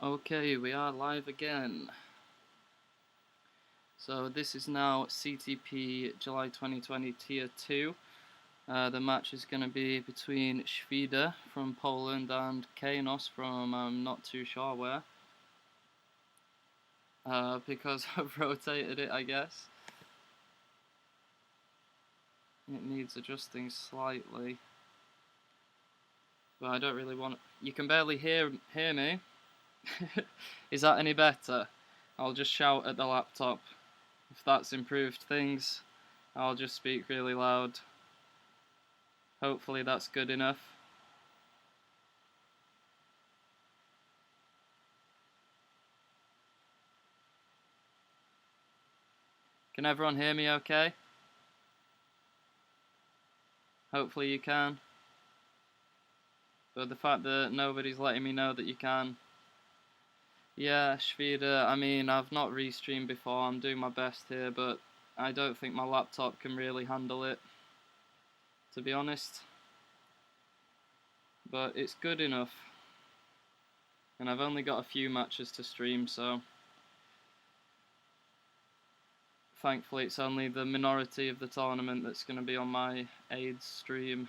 Okay, we are live again. So this is now CTP July 2020 Tier 2. The match is going to be between Shvida from Poland and Kanos from I'm not too sure where. Because I've rotated it, I guess. It needs adjusting slightly. But I don't really want... You can barely hear me. Is that any better? I'll just shout at the laptop. If that's improved things, I'll just speak really loud. Hopefully that's good enough. Can everyone hear me okay? Hopefully you can. But the fact that nobody's letting me know that you can. Yeah, Shvida, I mean, I've not restreamed before, I'm doing my best here, but I don't think my laptop can really handle it, to be honest. But it's good enough. And I've only got a few matches to stream, so thankfully it's only the minority of the tournament that's going to be on my AIDS stream.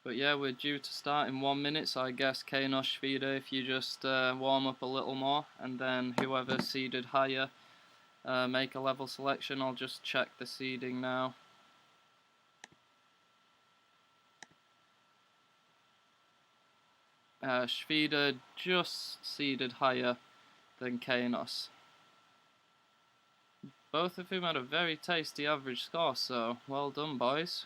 But yeah, we're due to start in 1 minute, so I guess Kanos, Shvida, if you just warm up a little more, and then whoever seeded higher make a level selection. I'll just check the seeding now. Shvida just seeded higher than Kanos. Both of whom had a very tasty average score, so well done, boys.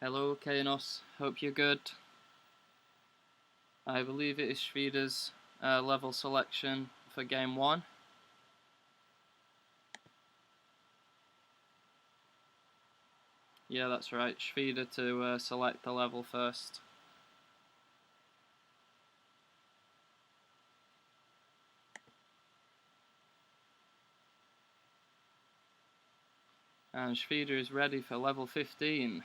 Hello, Kanos. Hope you're good. I believe it is Shvida's level selection for game 1. Yeah, that's right. Shvida to select the level first. And Shvida is ready for level 15.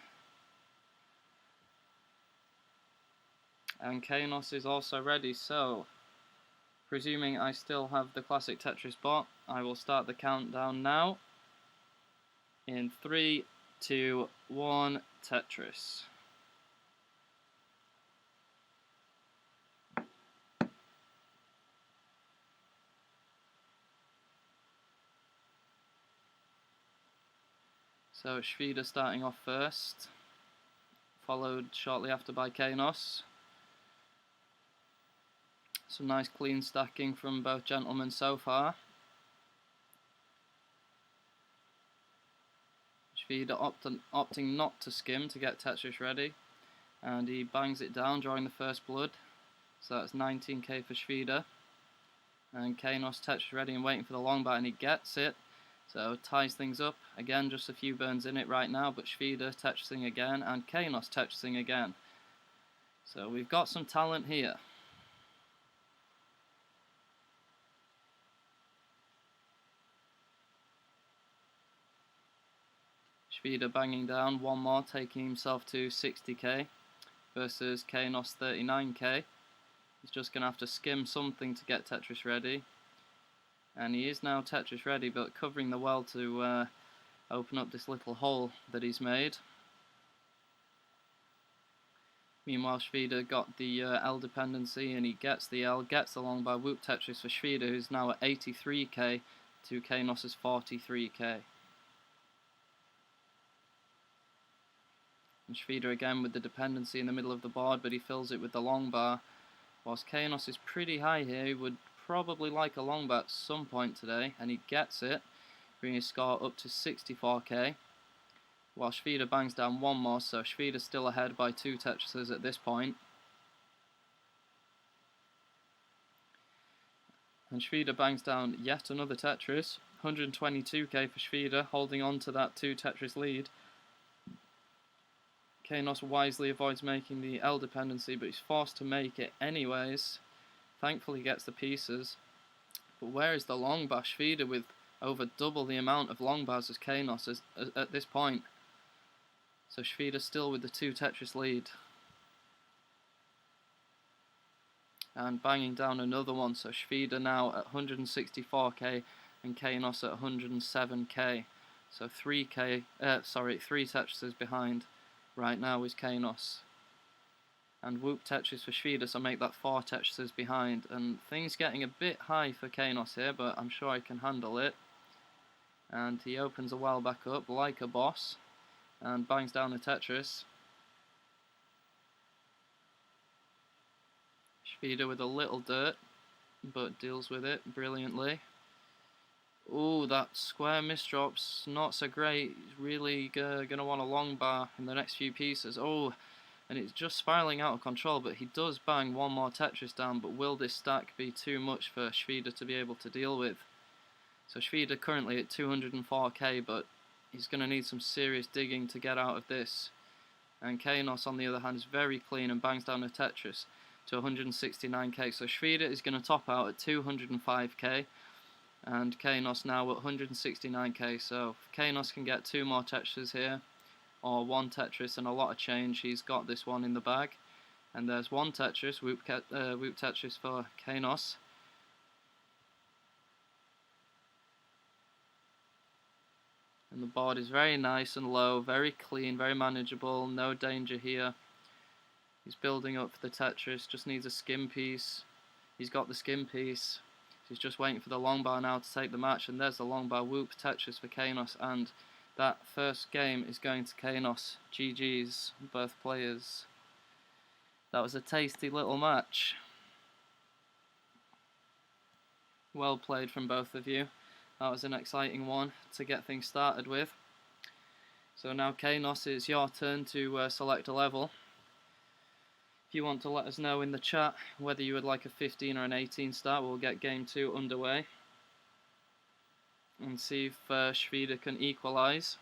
And Kanos is also ready, so presuming I still have the Classic Tetris bot, I will start the countdown now. In 3, 2, 1, Tetris. So Shvida starting off first, followed shortly after by Kanos. Some nice clean stacking from both gentlemen so far. Shvida opting not to skim to get Tetris ready, and he bangs it down, drawing the first blood. So that's 19k for Shvida. And Kanos Tetris ready and waiting for the long bat, and he gets it. So ties things up. Again, just a few burns in it right now, but Shvida Tetrising again, and Kanos Tetrising again. So we've got some talent here. Shvida banging down one more, taking himself to 60k versus Kanos 39k. He's just going to have to skim something to get Tetris ready. And he is now Tetris ready, but covering the well to open up this little hole that he's made. Meanwhile, Shvida got the L dependency, and he gets the L, gets the long by Whoop Tetris for Shvida, who's now at 83k to Kanos' 43k. And Shvida again with the dependency in the middle of the board, but he fills it with the long bar. Whilst Kanos is pretty high here, he would probably like a long bar at some point today, and he gets it, bringing his score up to 64k. While Shvida bangs down one more, so Shvida's still ahead by 2 Tetrises at this point. And Shvida bangs down yet another Tetris, 122k for Shvida, holding on to that 2 Tetris lead. Kanos wisely avoids making the L dependency, but he's forced to make it anyways. Thankfully gets the pieces. But where is the long bar? Shvida with over double the amount of long bars as Kainos at this point. So Shvida still with the 2 Tetris lead. And banging down another one, so Shvida now at 164k and Kainos at 107k. So 3 Tetrises behind right now is Kainos. And Whoop Tetris for Shvida, so make that 4 Tetrises behind. And things getting a bit high for Kainos here, but I'm sure I can handle it. And he opens a well back up like a boss and bangs down a Tetris. Shvida with a little dirt, but deals with it brilliantly. Ooh, that square misdrop's not so great. He's really gonna want a long bar in the next few pieces. Oh, and it's just spiraling out of control, but he does bang one more Tetris down, but will this stack be too much for Shvida to be able to deal with? So Shvida currently at 204k, but he's going to need some serious digging to get out of this. And Kainos on the other hand is very clean and bangs down a Tetris to 169k. So Shvida is going to top out at 205k, and Kainos now at 169k. So if Kainos can get 2 more Tetrises here, or 1 Tetris and a lot of change, he's got this one in the bag. And there's 1 Tetris, Whoop Tetris for Kainos. And the board is very nice and low, very clean, very manageable, no danger here. He's building up for the Tetris, just needs a skim piece. He's got the skim piece. He's just waiting for the long bar now to take the match, and there's the long bar. Whoop Tetris for Kainos, and that first game is going to Kainos. GG's, both players. That was a tasty little match. Well played from both of you. That was an exciting one to get things started with. So now Kainos, it's your turn to select a level. If you want to let us know in the chat whether you would like a 15 or an 18 start, we'll get game 2 underway. And see if Shvida can equalise.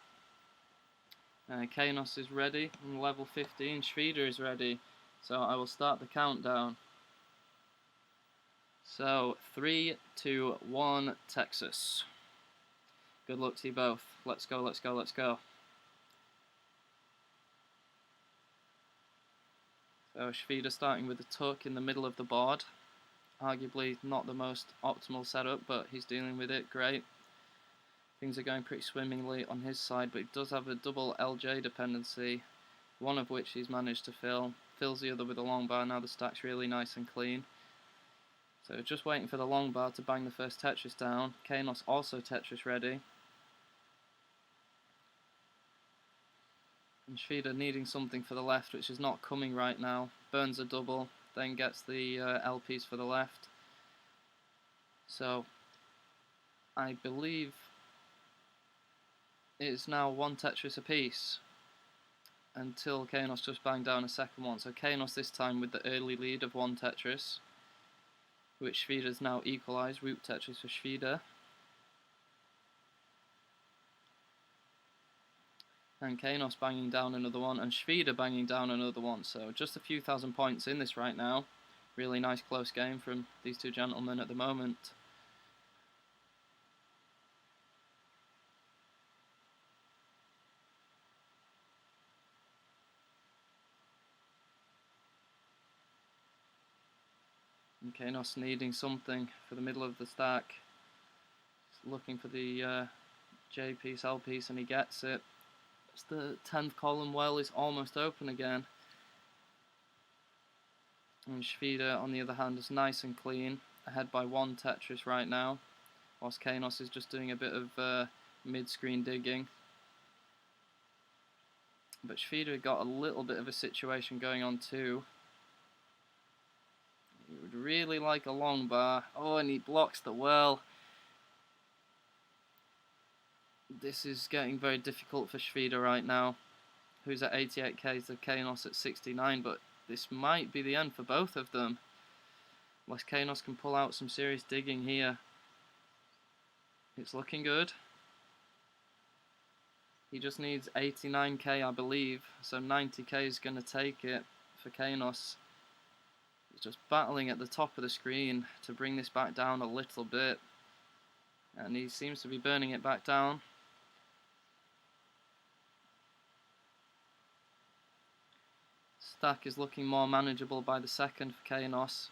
Kainos is ready on level 15, Shvida is ready. So I will start the countdown. So 3, 2, 1, Texas. Good luck to you both. Let's go, let's go, let's go. So Shvida starting with the tuck in the middle of the board. Arguably not the most optimal setup, but he's dealing with it great. Things are going pretty swimmingly on his side, but he does have a double LJ dependency, one of which he's managed to fill. Fills the other with a long bar. Now the stack's really nice and clean. So just waiting for the long bar to bang the first Tetris down. Kainos also Tetris ready. And Shvida needing something for the left, which is not coming right now. Burns a double, then gets the L piece for the left. So I believe it is now 1 Tetris apiece until Kainos just banged down a second one. So Kainos this time with the early lead of 1 Tetris, which Shvida's now equalised. Whoop Tetris for Shvida. And Kainos banging down another one, and Shvida banging down another one. So just a few thousand points in this right now. Really nice close game from these two gentlemen at the moment. And Kainos needing something for the middle of the stack. Just looking for the J piece, L piece, and he gets it. The 10th column well is almost open again. And Shvida on the other hand is nice and clean, ahead by 1 Tetris right now, whilst Kainos is just doing a bit of mid-screen digging. But Shvida got a little bit of a situation going on too. He would really like a long bar. Oh, and he blocks the well. This is getting very difficult for Shvida right now, who's at 88k to Kainos at 69, but this might be the end for both of them. Unless Kainos can pull out some serious digging here. It's looking good. He just needs 89k, I believe, so 90k is going to take it for Kainos. He's just battling at the top of the screen to bring this back down a little bit. and he seems to be burning it back down. Stack is looking more manageable by the second for Kainos.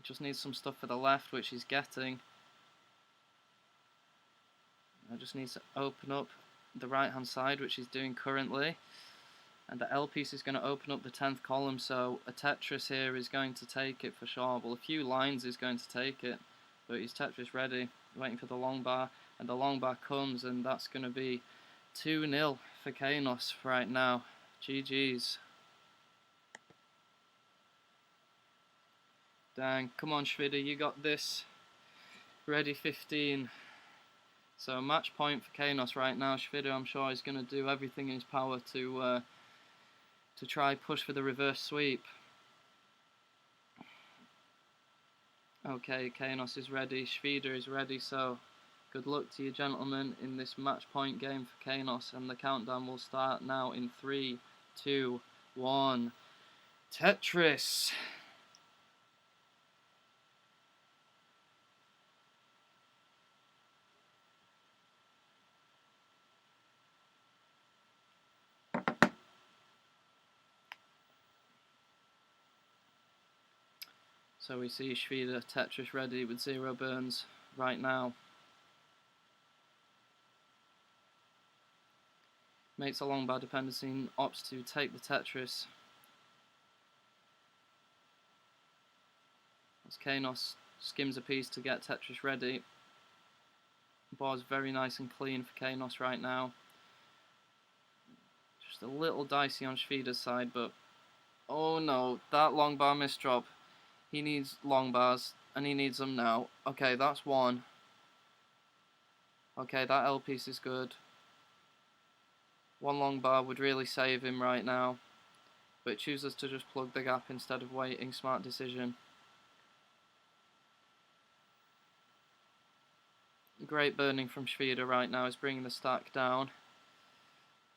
Just needs some stuff for the left, which he's getting. I just need to open up the right hand side, which he's doing currently. And the L piece is going to open up the 10th column, so a Tetris here is going to take it for sure. Well, a few lines is going to take it, but he's Tetris ready, waiting for the long bar, and the long bar comes, and that's going to be 2-0 for Kainos right now. GG's. Dang, come on Shvida, you got this. Ready 15. So match point for Kainos right now. Shvida, I'm sure, is going to do everything in his power to try push for the reverse sweep. Okay, Kainos is ready, Shvida is ready, so good luck to you gentlemen in this match point game for Kainos, and the countdown will start now in 3, 2, 1. Tetris! So we see Shvida Tetris ready with 0 burns right now. Makes a long bar dependency and opts to take the Tetris. As Kainos skims a piece to get Tetris ready. The bar is very nice and clean for Kainos right now. Just a little dicey on Shvida's side, but oh no, that long bar misdrop. He needs long bars, and he needs them now. Okay, that's 1. Okay, that L piece is good. 1 long bar would really save him right now, but it chooses to just plug the gap instead of waiting. Smart decision. Great burning from Shvida right now is bringing the stack down.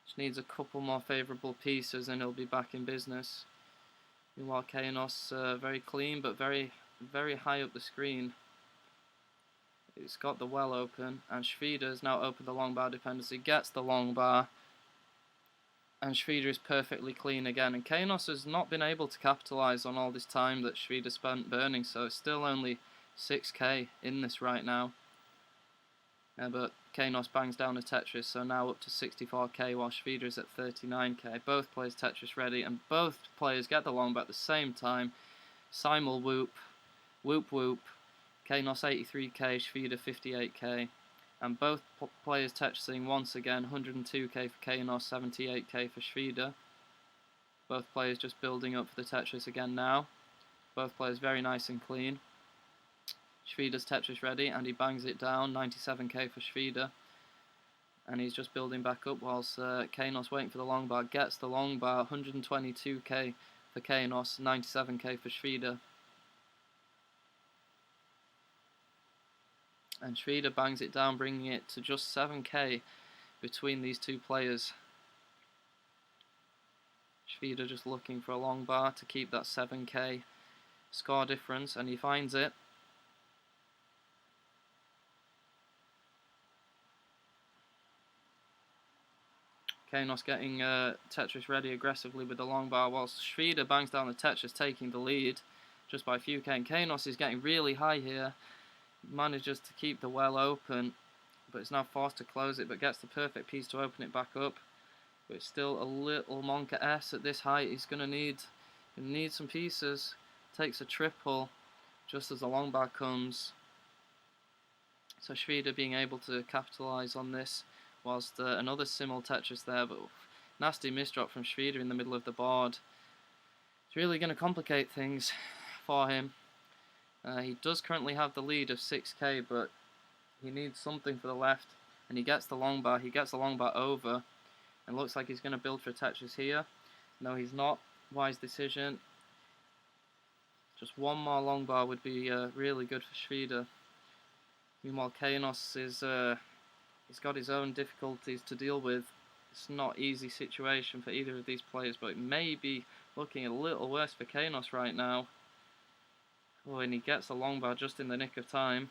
Just needs a couple more favourable pieces and he'll be back in business. Meanwhile, Kainos very clean, but very high up the screen. It's got the well open, and Shvida has now opened the long bar dependency, gets the long bar, and Shvida is perfectly clean again. And Kainos has not been able to capitalise on all this time that Shvida spent burning, so it's still only 6k in this right now. But Kainos bangs down a Tetris, so now up to 64k while Shvida is at 39k. Both players Tetris ready, and both players get the long bar at the same time. Simul whoop, whoop whoop. Kainos 83k, Shvida 58k. And both players Tetrising once again, 102k for Kainos, 78k for Shvida. Both players just building up for the Tetris again now. Both players very nice and clean. Shvida's Tetris ready, and he bangs it down, 97k for Shvida. And he's just building back up whilst Kainos waiting for the long bar, gets the long bar, 122k for Kainos, 97k for Shvida. And Shvida bangs it down, bringing it to just 7k between these two players. Shvida just looking for a long bar to keep that 7k score difference, and he finds it. Kainos getting Tetris ready aggressively with the long bar, whilst Shvida bangs down the Tetris, taking the lead just by a few k. And Kainos is getting really high here, manages to keep the well open, but is now forced to close it, but gets the perfect piece to open it back up. But it's still a little Monka S at this height. He's going to need some pieces. Takes a triple just as the long bar comes. So Shvida being able to capitalise on this, whilst another simul Tetris there, but nasty misdrop from Shvida in the middle of the board. It's really going to complicate things for him. He does currently have the lead of 6k, but he needs something for the left, and he gets the long bar. He gets the long bar over, and looks like he's going to build for a Tetris here. No, he's not. Wise decision. Just one more long bar would be really good for Shvida. Meanwhile, Kainos is he's got his own difficulties to deal with. It's not an easy situation for either of these players, but it may be looking a little worse for Kainos right now. Oh, and he gets a long bar just in the nick of time.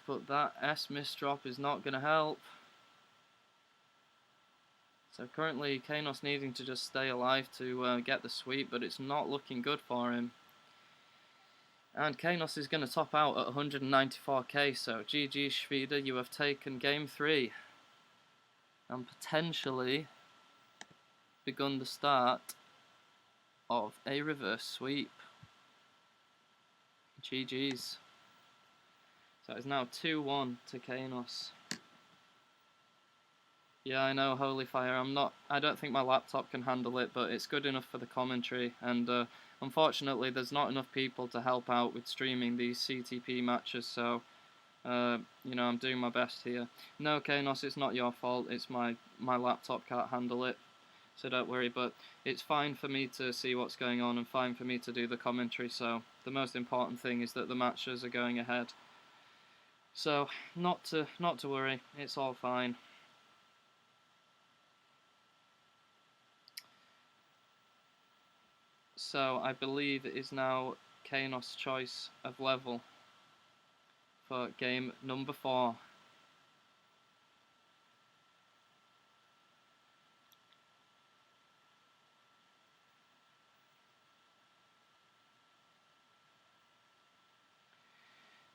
move, but that S misdrop is not going to help. So currently Kanos needing to just stay alive to get the sweep, but it's not looking good for him. And Kanos is going to top out at 194k, so GG Shvida, you have taken game 3 and potentially begun the start of a reverse sweep. GG's. So it's now 2-1 to Kanos. Yeah, I know, Holy Fire. I don't think my laptop can handle it, but it's good enough for the commentary. And unfortunately, there's not enough people to help out with streaming these CTP matches. So, you know, I'm doing my best here. No, Kanos, it's not your fault. It's my laptop can't handle it. So don't worry. But it's fine for me to see what's going on and fine for me to do the commentary. So the most important thing is that the matches are going ahead. So not to worry. It's all fine. So I believe it is now Kanos' choice of level for game number 4.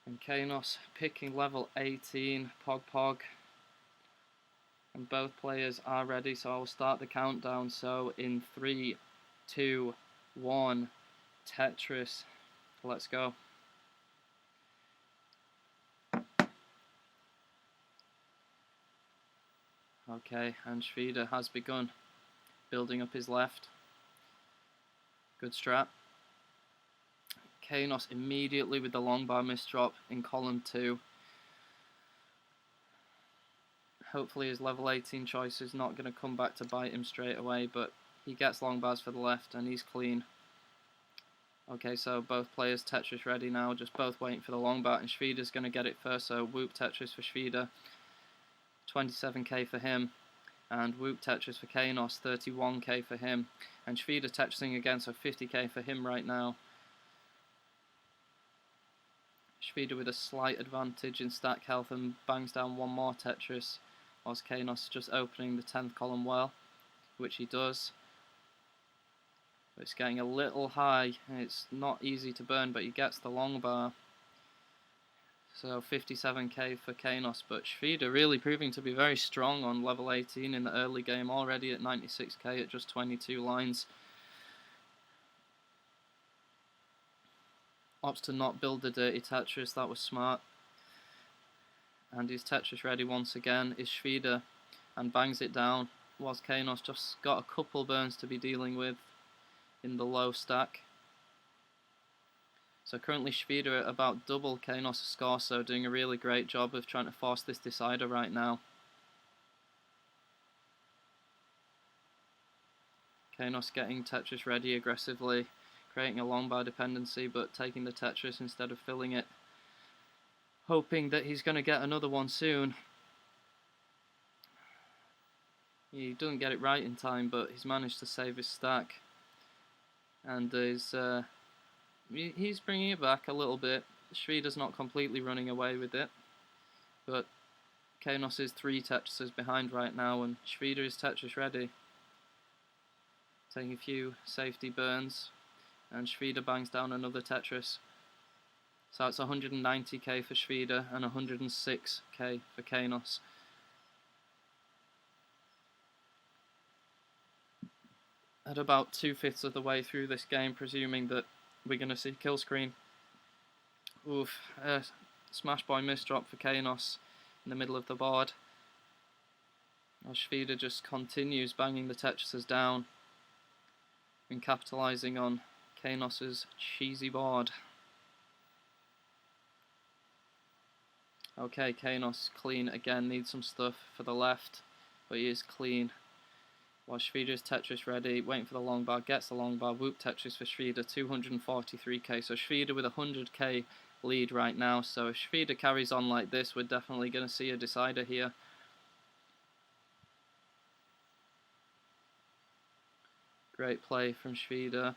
And Kanos picking level 18, Pog Pog. And both players are ready, so I will start the countdown. So in 3, 2, 1, Tetris, let's go. Okay, and Shvida has begun building up his left. Good strat. Kanos immediately with the long bar misdrop in column 2. Hopefully his level 18 choice is not going to come back to bite him straight away, but he gets long bars for the left and he's clean. Okay, so both players Tetris ready now, just both waiting for the long bar, and Shvida's going to get it first, so whoop Tetris for Shvida, 27k for him, and whoop Tetris for Kanos, 31k for him, and Shvida Tetrising again, so 50k for him right now. Shvida with a slight advantage in stack health and bangs down one more Tetris, whilst Kanos just opening the 10th column well, which he does. But it's getting a little high, and it's not easy to burn, but he gets the long bar. So 57k for Kanos, but Shvida really proving to be very strong on level 18 in the early game, already at 96k at just 22 lines. Opts to not build the dirty Tetris, that was smart. And he's Tetris ready once again, is Shvida, and bangs it down, whilst Kanos just got a couple burns to be dealing with in the low stack. So currently Shvida at about double Kanos' score, so doing a really great job of trying to force this decider right now. Kanos getting Tetris ready aggressively, creating a long bar dependency, but taking the Tetris instead of filling it, hoping that he's going to get another one soon. He doesn't get it right in time, but he's managed to save his stack, and he's bringing it back a little bit. Shvida's not completely running away with it, but Kanos is 3 Tetrises behind right now, and Shvida is Tetris ready, taking a few safety burns, and Shvida bangs down another Tetris. So it's 190k for Shvida and 106k for Kanos. At about 2/5 of the way through this game, presuming that we're going to see kill screen. Oof, smash boy misdrop for Kanos in the middle of the board. While Shvida just continues banging the Tetrises down and capitalising on Kanos' cheesy board. Okay, Kanos clean again, needs some stuff for the left, but he is clean. While Shvida is Tetris ready, waiting for the long bar, gets the long bar, whoop Tetris for Shvida, 243k. So Shvida with 100k lead right now, so if Shvida carries on like this, we're definitely going to see a decider here. Great play from Shvida.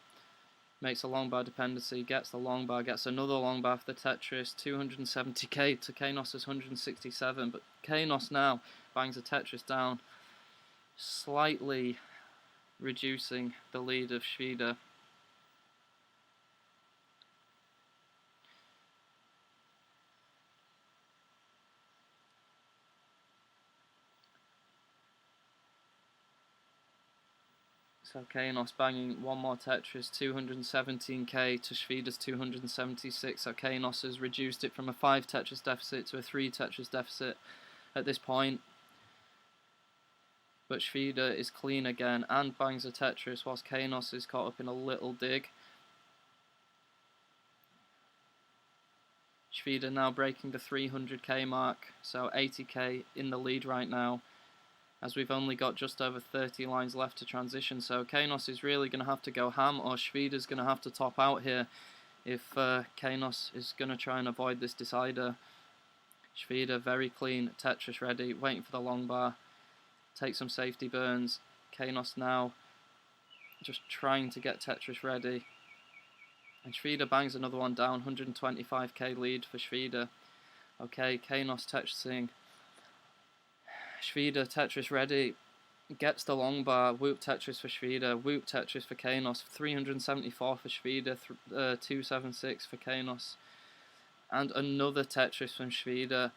makes a long bar dependency, gets the long bar, gets another long bar for the Tetris, 270k to Kainos' 167, but Kainos now bangs the Tetris down, slightly reducing the lead of Schwede. So Kainos banging one more Tetris, 217k to Schwede's 276. So Kainos has reduced it from a 5 Tetris deficit to a 3 Tetris deficit at this point. But Schwede is clean again and bangs a Tetris whilst Kainos is caught up in a little dig. Schwede now breaking the 300k mark, so 80k in the lead right now, as we've only got just over 30 lines left to transition. So Kainos is really going to have to go ham, or Schwede's going to have to top out here if Kainos is going to try and avoid this decider. Schwede very clean, Tetris ready, waiting for the long bar, take some safety burns. Kainos now just trying to get Tetris ready. And Schwede bangs another one down, 125k lead for Schwede. Okay, Kainos Tetrising. Schwede Tetris ready, gets the long bar, whoop Tetris for Schwede, whoop Tetris for Kainos, 374 for Schwede, 276 for Kainos. And another Tetris from Schwede,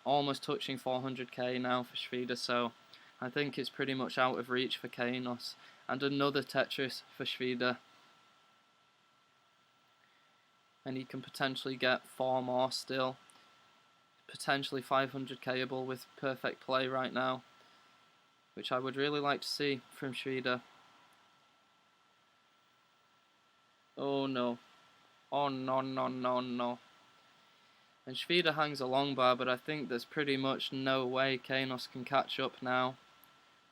almost touching 400k now for Schwede, so I think it's pretty much out of reach for Kainos. And another Tetris for Schwede. And he can potentially get 4 more still. Potentially 500kable with perfect play right now, which I would really like to see from Schwede. Oh no. Oh no, no, no, no. And Schwede hangs a long bar, but I think there's pretty much no way Kainos can catch up now,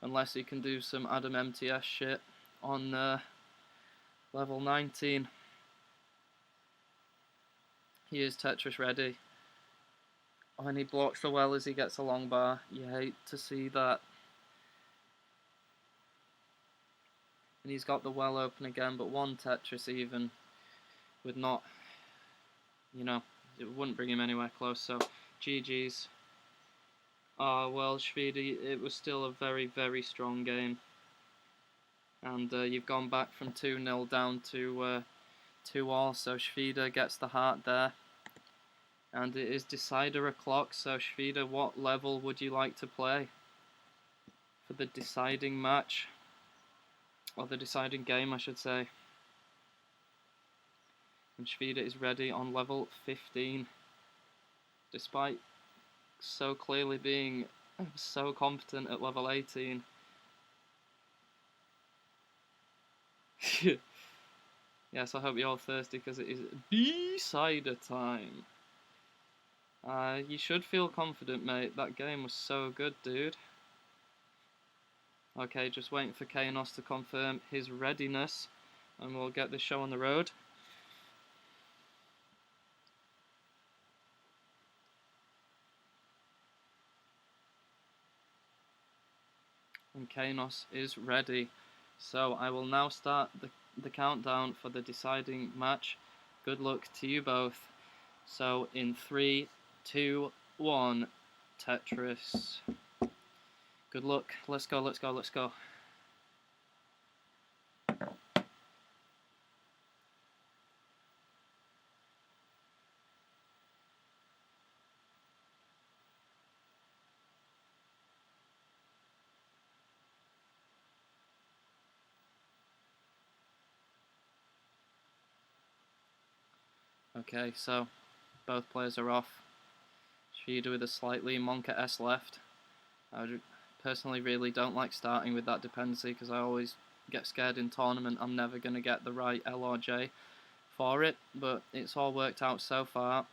unless he can do some Adam MTS shit on level 19. He is Tetris ready. And he blocks the well as he gets a long bar. You hate to see that. And he's got the well open again, but one Tetris even would not, you know, it wouldn't bring him anywhere close. So GG's. Well, Schwede, it was still a very, very strong game. And you've gone back from 2-0 down to 2-all, so Schwede gets the heart there. And it is decider o'clock, so Schwede, what level would you like to play for the deciding match? Or the deciding game, I should say. And Schwede is ready on level 15, despite so clearly being so competent at level 18. Yes, I hope you're all thirsty because it is decider time. You should feel confident, mate. That game was so good, dude. Okay, just waiting for Kainos to confirm his readiness, and we'll get this show on the road. And Kainos is ready. So I will now start the countdown for the deciding match. Good luck to you both. So in 3, 2, 1, Tetris. Good luck. Let's go, let's go, let's go. Okay, so both players are off. Schwede with a slightly Monka S left. I personally really don't like starting with that dependency because I always get scared in tournament I'm never going to get the right L or J for it, but it's all worked out so far.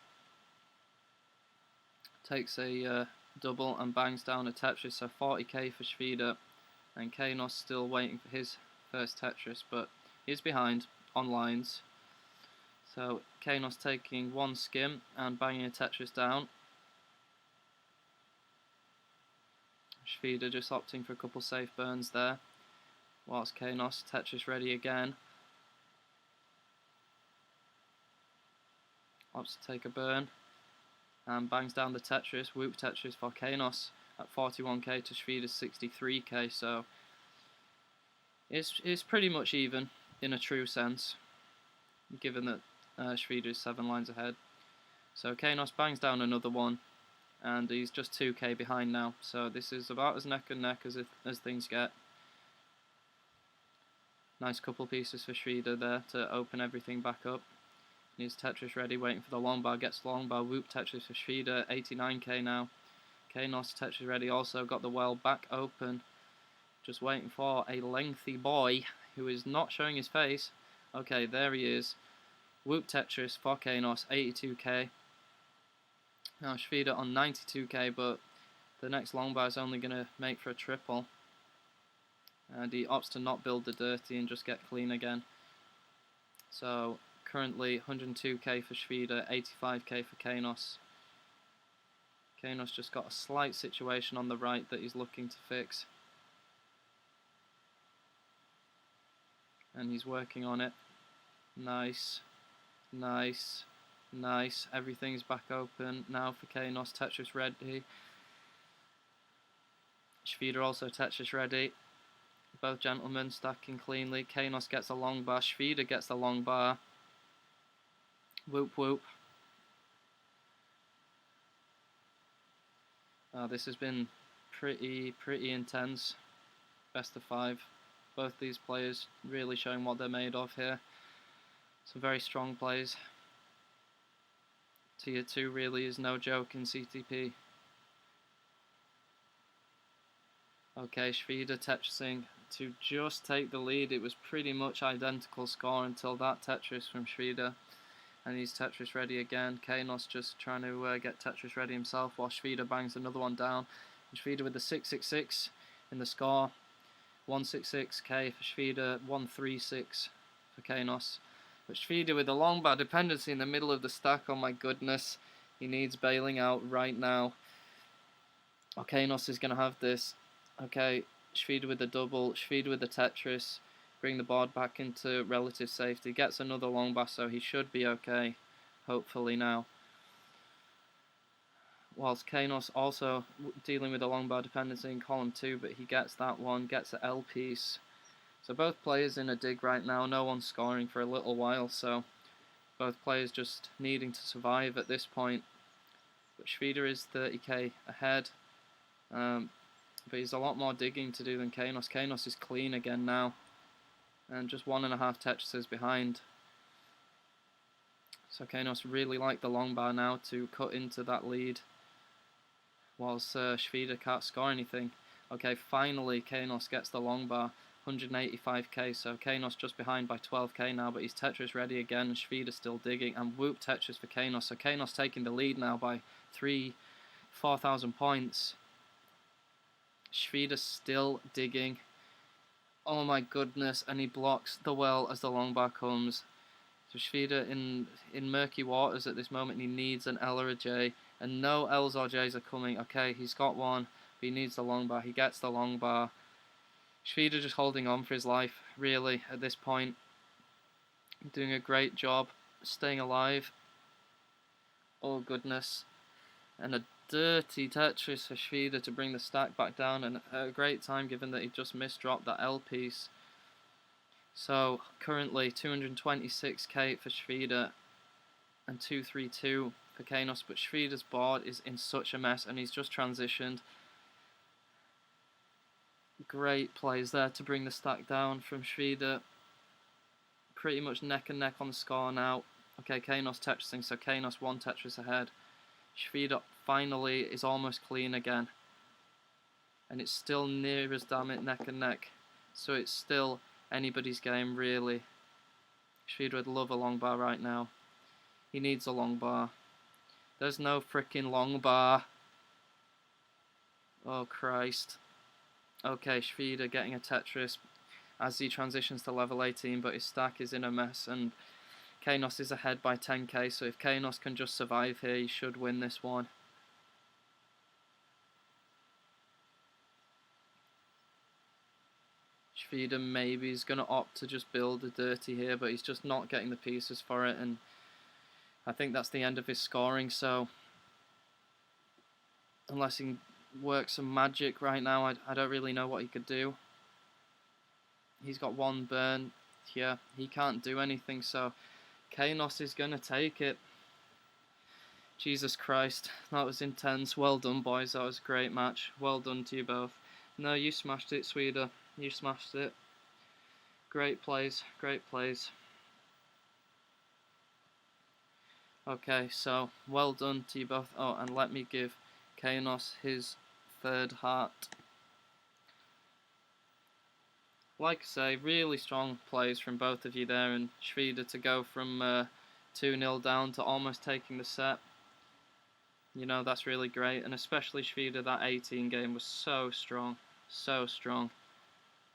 Takes a double and bangs down a Tetris, so 40k for Schwede, and Kainos still waiting for his first Tetris, but he's behind on lines. So Kainos taking one skim and banging a Tetris down. Schwede just opting for a couple safe burns there, whilst Kainos Tetris ready again. opts to take a burn and bangs down the Tetris, Whoop Tetris for Kanos at 41k to Shvida's 63k, so it's pretty much even in a true sense, given that Shvida is 7 lines ahead. So Kanos bangs down another one, and he's just 2k behind now, so this is about as neck and neck as things get. Nice couple pieces for Shvida there to open everything back up. He's Tetris ready, waiting for the long bar, gets the long bar, Whoop Tetris for Shvida, 89k now. Kanos Tetris ready, also got the well back open, just waiting for a lengthy boy who is not showing his face. Okay, there he is. Whoop Tetris for Kanos, 82k. Now Shvida on 92k, but the next long bar is only going to make for a triple. And he opts to not build the dirty and just get clean again. So currently 102k for Shvida, 85k for Kanos. Kanos just got a slight situation on the right that he's looking to fix. And he's working on it. Nice, nice, nice. Everything's back open now for Kanos. Tetris ready. Shvida also Tetris ready. Both gentlemen stacking cleanly. Kanos gets a long bar. Shvida gets the long bar. Whoop whoop. This has been pretty intense. Best of 5. Both these players really showing what they're made of here. Some very strong plays. Tier 2 really is no joke in CTP. Okay, Shvida Tetrising to just take the lead. It was pretty much identical score until that Tetris from Shvida. And he's Tetris ready again. Kanos just trying to get Tetris ready himself while Shvida bangs another one down. And Shvida with the 666 in the score. 166k for Shvida, 136 for Kanos. But Shvida with the long bar dependency in the middle of the stack, oh my goodness. He needs bailing out right now. Oh, Kanos is going to have this. Okay, Shvida with the double, Shvida with the Tetris. Bring the board back into relative safety. Gets another long bar, so he should be okay, hopefully now. Whilst Kanos also dealing with a long bar dependency in column 2, but he gets that one, gets an L piece. So both players in a dig right now, no one scoring for a little while, so both players just needing to survive at this point. But Shvida is 30k ahead, but he's a lot more digging to do than Kanos. Kanos is clean again now, and just 1.5 Tetrises behind. So Kanos really like the long bar now to cut into that lead, whilst Shvida can't score anything. Okay, finally Kanos gets the long bar, 185k, so Kanos just behind by 12k now, but he's Tetris ready again, and Shvida still digging, and Whoop Tetris for Kanos. So Kanos taking the lead now by 4,000 points. Shvida still digging. Oh my goodness, and he blocks the well as the long bar comes. So Shvida in murky waters at this moment. He needs an L or a J, and no L's or J's are coming. Okay, he's got one, but he needs the long bar. He gets the long bar. Shvida just holding on for his life, really, at this point. Doing a great job staying alive. Oh goodness. And a dirty Tetris for Shvida to bring the stack back down, and a great time given that he just misdropped that L piece. So currently 226k for Shvida and 232 for Kanos, but Shvida's board is in such a mess, and he's just transitioned. Great plays there to bring the stack down from Shvida. Pretty much neck and neck on the score now. Okay, Kanos Tetrising, so Kanos 1 Tetris ahead. Shvida finally is almost clean again. And it's still near as damn it neck and neck. So it's still anybody's game, really. Shvida would love a long bar right now. He needs a long bar. There's no freaking long bar. Oh Christ. Okay, Shvida getting a Tetris as he transitions to level 18, but his stack is in a mess, and Kanos is ahead by 10k, so if Kanos can just survive here, he should win this one. Shvida maybe is going to opt to just build a dirty here, but he's just not getting the pieces for it, and I think that's the end of his scoring, so unless he works some magic right now, I don't really know what he could do. He's got one burn. Yeah, he can't do anything, so Kanos is going to take it. Jesus Christ, that was intense. Well done, boys. That was a great match. Well done to you both. No, you smashed it, Sweden. You smashed it. Great plays. Great plays. Okay, so well done to you both. Oh, and let me give Kanos his third heart. Like I say, really strong plays from both of you there, and Schwede to go from 2-0 down to almost taking the set. You know, that's really great, and especially Schwede, that 18 game was so strong, so strong.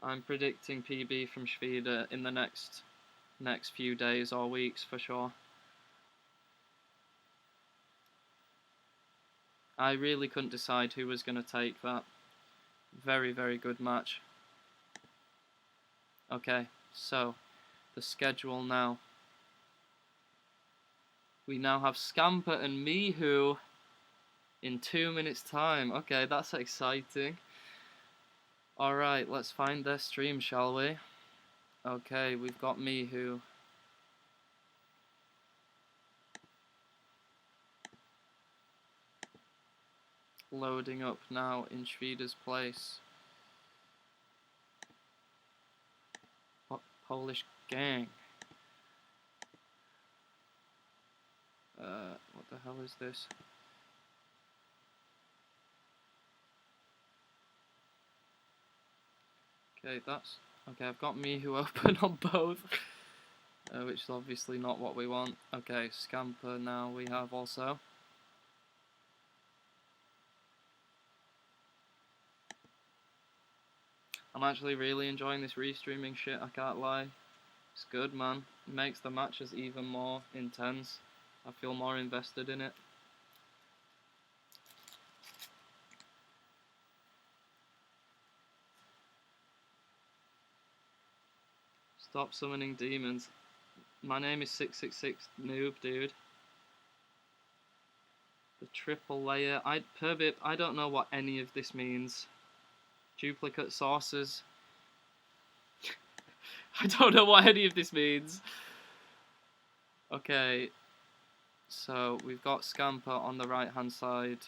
I'm predicting PB from Schwede in the next few days or weeks for sure. I really couldn't decide who was going to take that. Very, very good match. Okay, so the schedule now. We now have Scamper and Mihu in 2 minutes time. Okay, that's exciting. Alright, let's find their stream, shall we? Okay, we've got Mihu. Loading up now in Schwede's place. What Polish gang? What the hell is this? Okay, I've got Mihu open on both, which is obviously not what we want. Okay, Scamper now we have also. I'm actually really enjoying this restreaming shit, I can't lie. It's good, man. It makes the matches even more intense. I feel more invested in it. Stop summoning demons. My name is 666 Noob, dude. The triple layer. Perbip, I don't know what any of this means. Duplicate sources. I don't know what any of this means. Okay. So, we've got Scamper on the right hand side.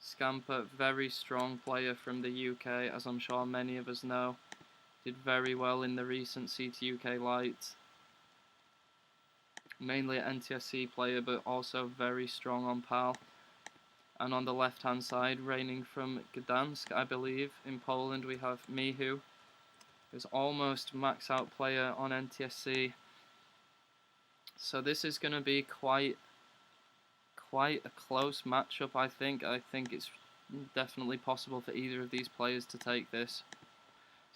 Scamper, very strong player from the UK, as I'm sure many of us know. Did very well in the recent CT UK Light. Mainly an NTSC player, but also very strong on PAL. And on the left hand side, reigning from Gdansk, I believe, in Poland, we have Mihu, who's almost max out player on NTSC. So this is going to be quite a close matchup, I think. I think it's definitely possible for either of these players to take this.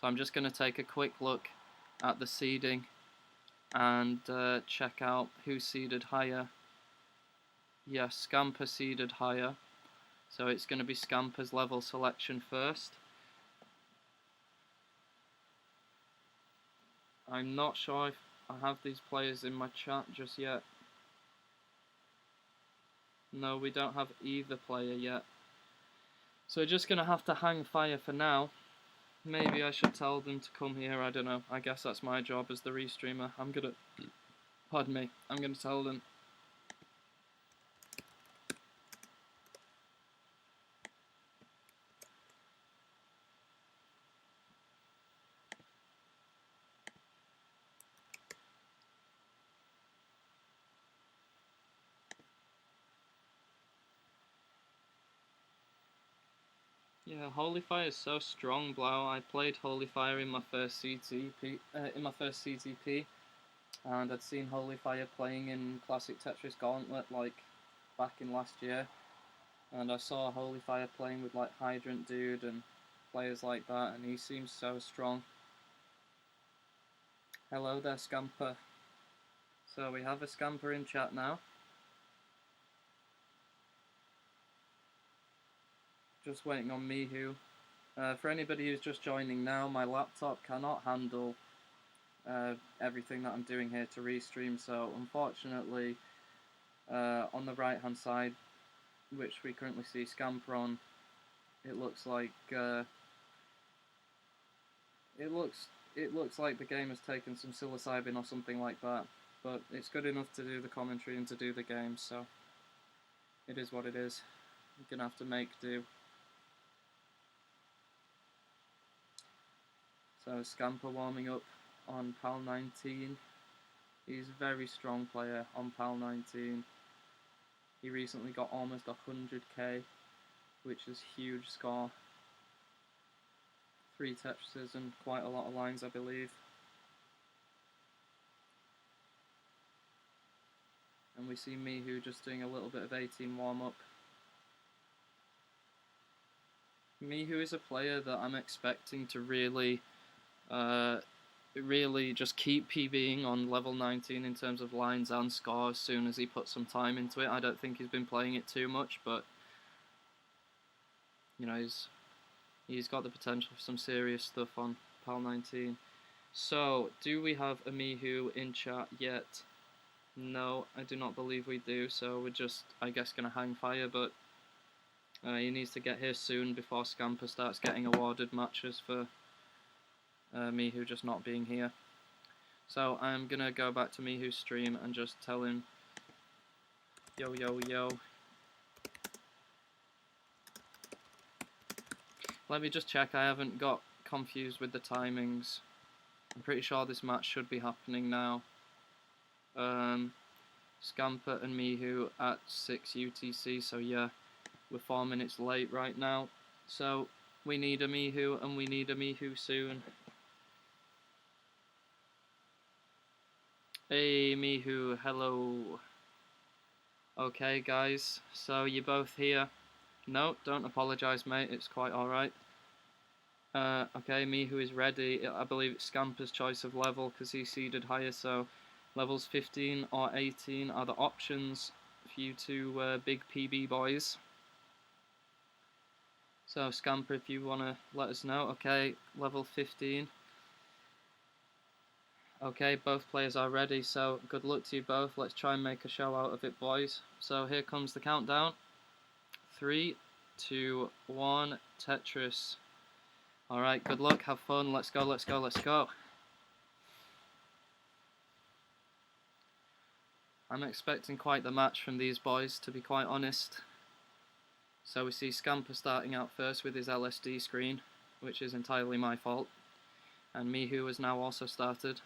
So I'm just going to take a quick look at the seeding and check out who's seeded higher. Yes, Scamper seeded higher. So it's going to be Scamper's level selection first. I'm not sure if I have these players in my chat just yet. No, we don't have either player yet. So we're just going to have to hang fire for now. Maybe I should tell them to come here, I don't know. I guess that's my job as the restreamer. I'm going to tell them. Yeah, Holy Fire is so strong, Blau. I played Holy Fire in my first CTP, and I'd seen Holy Fire playing in Classic Tetris Gauntlet like back in last year, and I saw Holy Fire playing with like Hydrant Dude and players like that, and he seems so strong. Hello there, Scamper. So we have a Scamper in chat now. Just waiting on Mihu. For anybody who's just joining now, my laptop cannot handle everything that I'm doing here to Restream. So unfortunately, on the right hand side, which we currently see Scamper on, it looks like the game has taken some psilocybin or something like that. But it's good enough to do the commentary and to do the game, so it is what it is. You're gonna have to make do. So Scamper warming up on PAL 19. He's a very strong player on PAL 19. He recently got almost 100k, which is huge score. 3 Tetris and quite a lot of lines, I believe. And we see Mihu just doing a little bit of 18 warm-up. Mihu is a player that I'm expecting to really just keep PBing on level 19 in terms of lines and score as soon as he puts some time into it. I don't think he's been playing it too much, but you know, he's got the potential for some serious stuff on PAL 19. So, do we have a Mihu in chat yet? No, I do not believe we do, so we're just, I guess, going to hang fire, but he needs to get here soon before Scamper starts getting awarded matches for Mihu just not being here. So I'm going to go back to Mihu's stream and just tell him, yo, yo, yo. Let me just check, I haven't got confused with the timings. I'm pretty sure this match should be happening now. Scamper and Mihu at 6 UTC, so yeah, we're 4 minutes late right now. So we need a Mihu, and we need a Mihu soon. Hey Mihu, hello. Okay guys, so you're both here. No, don't apologise mate, it's quite alright. Okay, Mihu is ready. I believe it's Scamper's choice of level because he's seeded higher, so levels 15 or 18 are the options for you two big PB boys. So Scamper, if you want to let us know. Okay, level 15. Okay, both players are ready, so good luck to you both. Let's try and make a show out of it, boys. So here comes the countdown. 3, 2, 1, Tetris. Alright, good luck, have fun, let's go, let's go, let's go. I'm expecting quite the match from these boys, to be quite honest. So we see Scamper starting out first with his LSD screen, which is entirely my fault. And Mihu has now also started.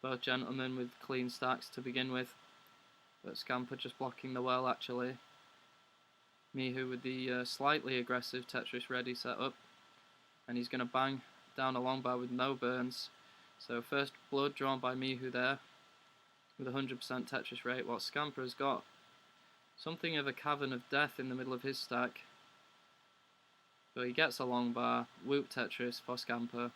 Both gentlemen with clean stacks to begin with. But Scamper just blocking the well actually. Mihu with the slightly aggressive Tetris ready setup. And he's going to bang down a long bar with no burns. So first blood drawn by Mihu there. With 100% Tetris rate, while Scamper has got something of a cavern of death in the middle of his stack. But he gets a long bar, whoop Tetris for Scamper.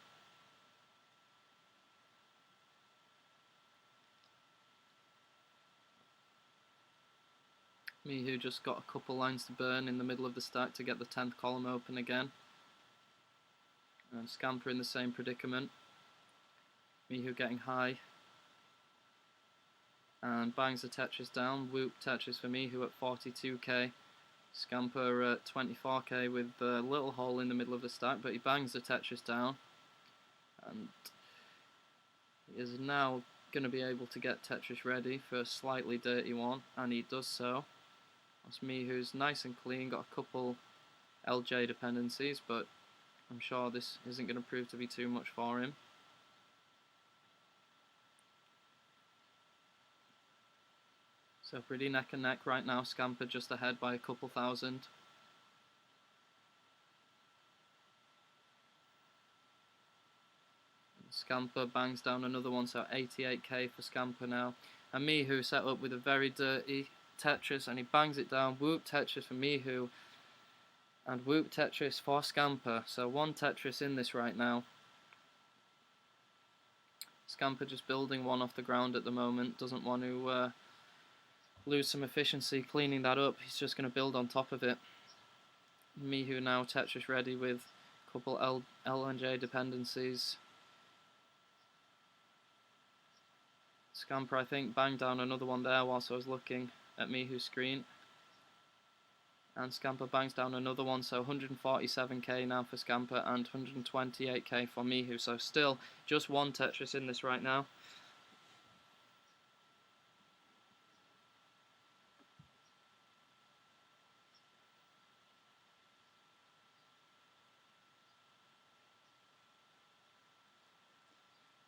Mihu just got a couple lines to burn in the middle of the stack to get the 10th column open again. And Scamper in the same predicament. Mihu getting high. And bangs the Tetris down, whoop Tetris for Mihu at 42k. Scamper at 24k with a little hole in the middle of the stack, but he bangs the Tetris down. And he is now going to be able to get Tetris ready for a slightly dirty one, and he does so. That's Mihu's nice and clean, got a couple LJ dependencies, but I'm sure this isn't going to prove to be too much for him. So pretty neck and neck right now, Scamper just ahead by a couple thousand. Scamper bangs down another one, so 88k for Scamper now. And Mihu set up with a very dirty Tetris, and he bangs it down, whoop Tetris for Mihu, and whoop Tetris for Scamper. So one Tetris in this right now. Scamper just building one off the ground at the moment, doesn't want to lose some efficiency cleaning that up. He's just going to build on top of it. Mihu now Tetris ready with a couple L and J dependencies. Scamper, I think, banged down another one there whilst I was looking at Mihu's screen. And Scamper bangs down another one, so 147k now for Scamper and 128k for Mihu. So still just one Tetris in this right now.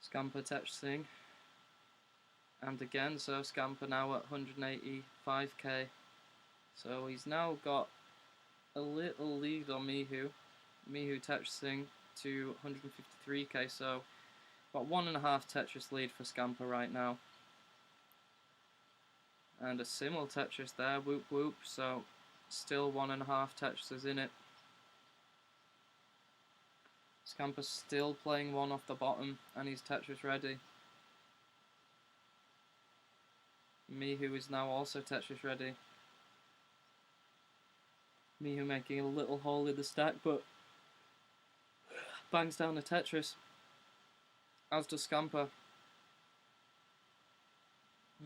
Scamper Tetrising. And again, so Scamper now at 185k. So he's now got a little lead on Mihu. Mihu Tetrising to 153k, so got 1.5 Tetris lead for Scamper right now. And a simul Tetris there, whoop whoop, so still 1.5 Tetris in it. Scamper's still playing one off the bottom, and he's Tetris ready. Mihu is now also Tetris ready. Mihu making a little hole in the stack, but bangs down the Tetris. As does Scamper.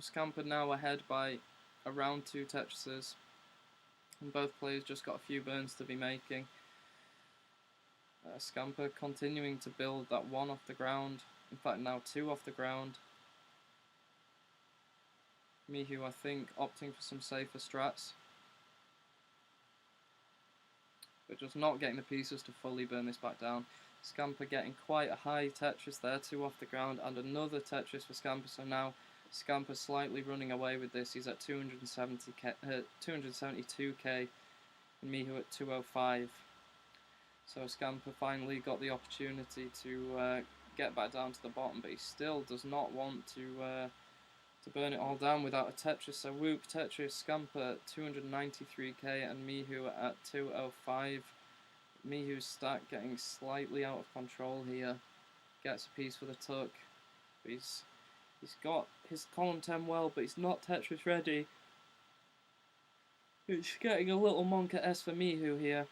Scamper now ahead by around 2 Tetrises. And both players just got a few burns to be making. Scamper continuing to build that one off the ground. In fact, now 2 off the ground. Mihu, I think, opting for some safer strats. But just not getting the pieces to fully burn this back down. Scamper getting quite a high Tetris there, 2 off the ground, and another Tetris for Scamper. So now Scamper slightly running away with this. He's at 272k, and Mihu at 205. So Scamper finally got the opportunity to get back down to the bottom, but he still does not want to burn it all down without a Tetris. So whoop Tetris, Scamper 293k and Mihu at 205. Mihu's stack getting slightly out of control here. Gets a piece for the tuck. But he's got his column 10 well, but he's not Tetris ready. It's getting a little monk at S for Mihu here.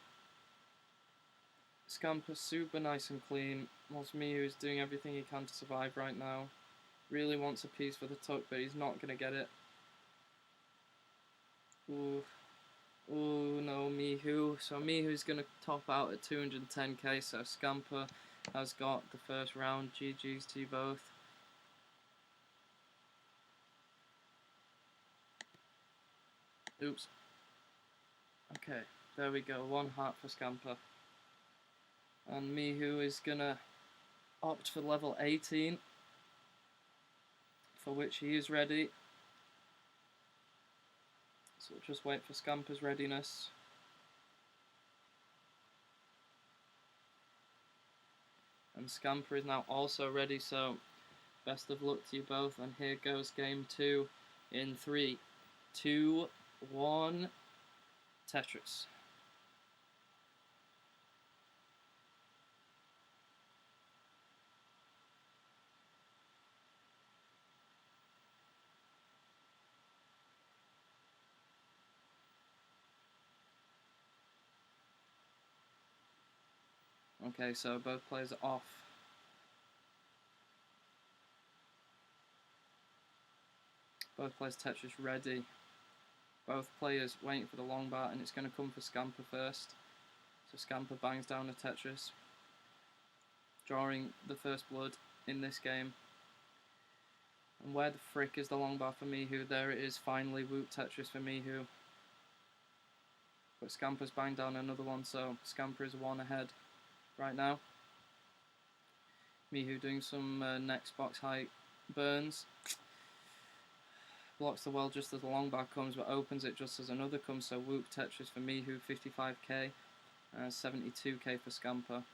Scamper super nice and clean, whilst Mihu is doing everything he can to survive right now. Really wants a piece for the tuck, but he's not going to get it. Ooh. Ooh, no, Mihu. So Mihu's going to top out at 210k, so Scamper has got the first round. GG's to you both. Oops. Okay, there we go. 1 heart for Scamper. And Mihu is going to opt for level 18, for which he is ready. So we'll just wait for Scamper's readiness. And Scamper is now also ready, so best of luck to you both. And here goes game 2 in 3, 2, 1, Tetris. Okay, so both players are off. Both players Tetris ready. Both players waiting for the long bar, and it's going to come for Scamper first. So Scamper bangs down a Tetris, drawing the first blood in this game. And where the frick is the long bar for Mihu? There it is, finally, whoop Tetris for Mihu. But Scamper's banged down another one, so Scamper is 1 ahead right now. Mihu doing some next box height burns. Blocks the well just as the long bar comes, but opens it just as another comes, so whoop Tetris for Mihu, 55k, 72k for Scamper.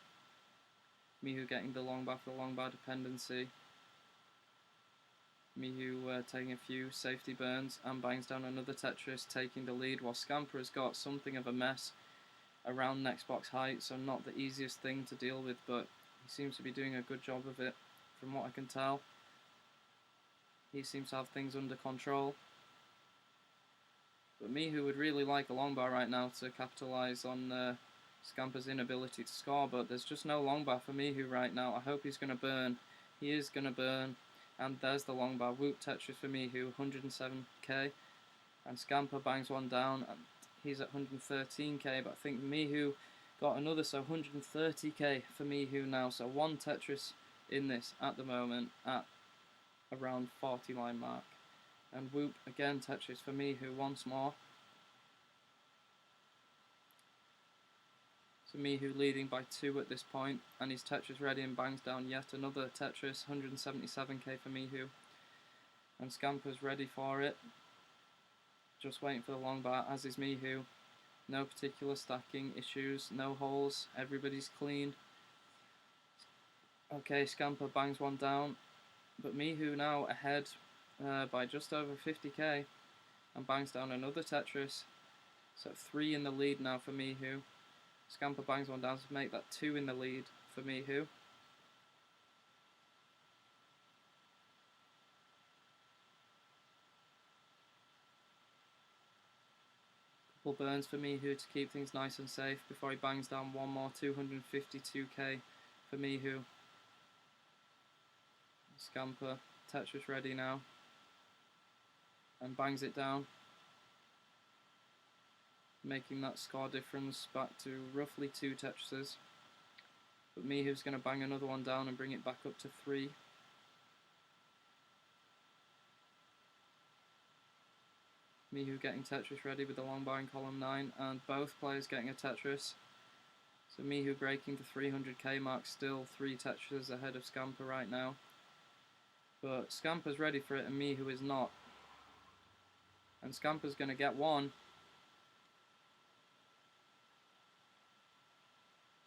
Mihu getting the long bar for the long bar dependency. Mihu taking a few safety burns and bangs down another Tetris, taking the lead, while Scamper has got something of a mess around next box height, so not the easiest thing to deal with, but he seems to be doing a good job of it from what I can tell. He seems to have things under control. But Mihu would really like a long bar right now to capitalise on Scamper's inability to score, but there's just no long bar for Mihu right now. I hope he's going to burn. He is going to burn. And there's the long bar. Whoop Tetris for Mihu, 107k. And Scamper bangs one down, and he's at 113k. But I think Mihu got another, so 130k for Mihu now. So one Tetris in this at the moment at around 40 line mark. And Whoop again Tetris for Mihu once more. So Mihu leading by 2 at this point, and he's Tetris ready and bangs down yet another Tetris, 177k for Mihu. And Scamper's ready for it, just waiting for the long bar, as is Mihu. No particular stacking issues, no holes, everybody's clean. Okay, Scamper bangs one down, but Mihu now ahead by just over 50k, and bangs down another Tetris. So 3 in the lead now for Mihu. Scamper bangs one down to make that 2 in the lead for Mihu. Couple burns for Mihu to keep things nice and safe before he bangs down one more, 252k for Mihu. Scamper, Tetris ready now, and bangs it down, making that score difference back to roughly 2 Tetrises. But Mihu's going to bang another one down and bring it back up to 3. Mihu getting Tetris ready with the long bar in column 9, and both players getting a Tetris. So Mihu breaking the 300k mark, still 3 Tetrises ahead of Scamper right now. But Scamper's ready for it and Mihu is not. And Scamper's going to get one.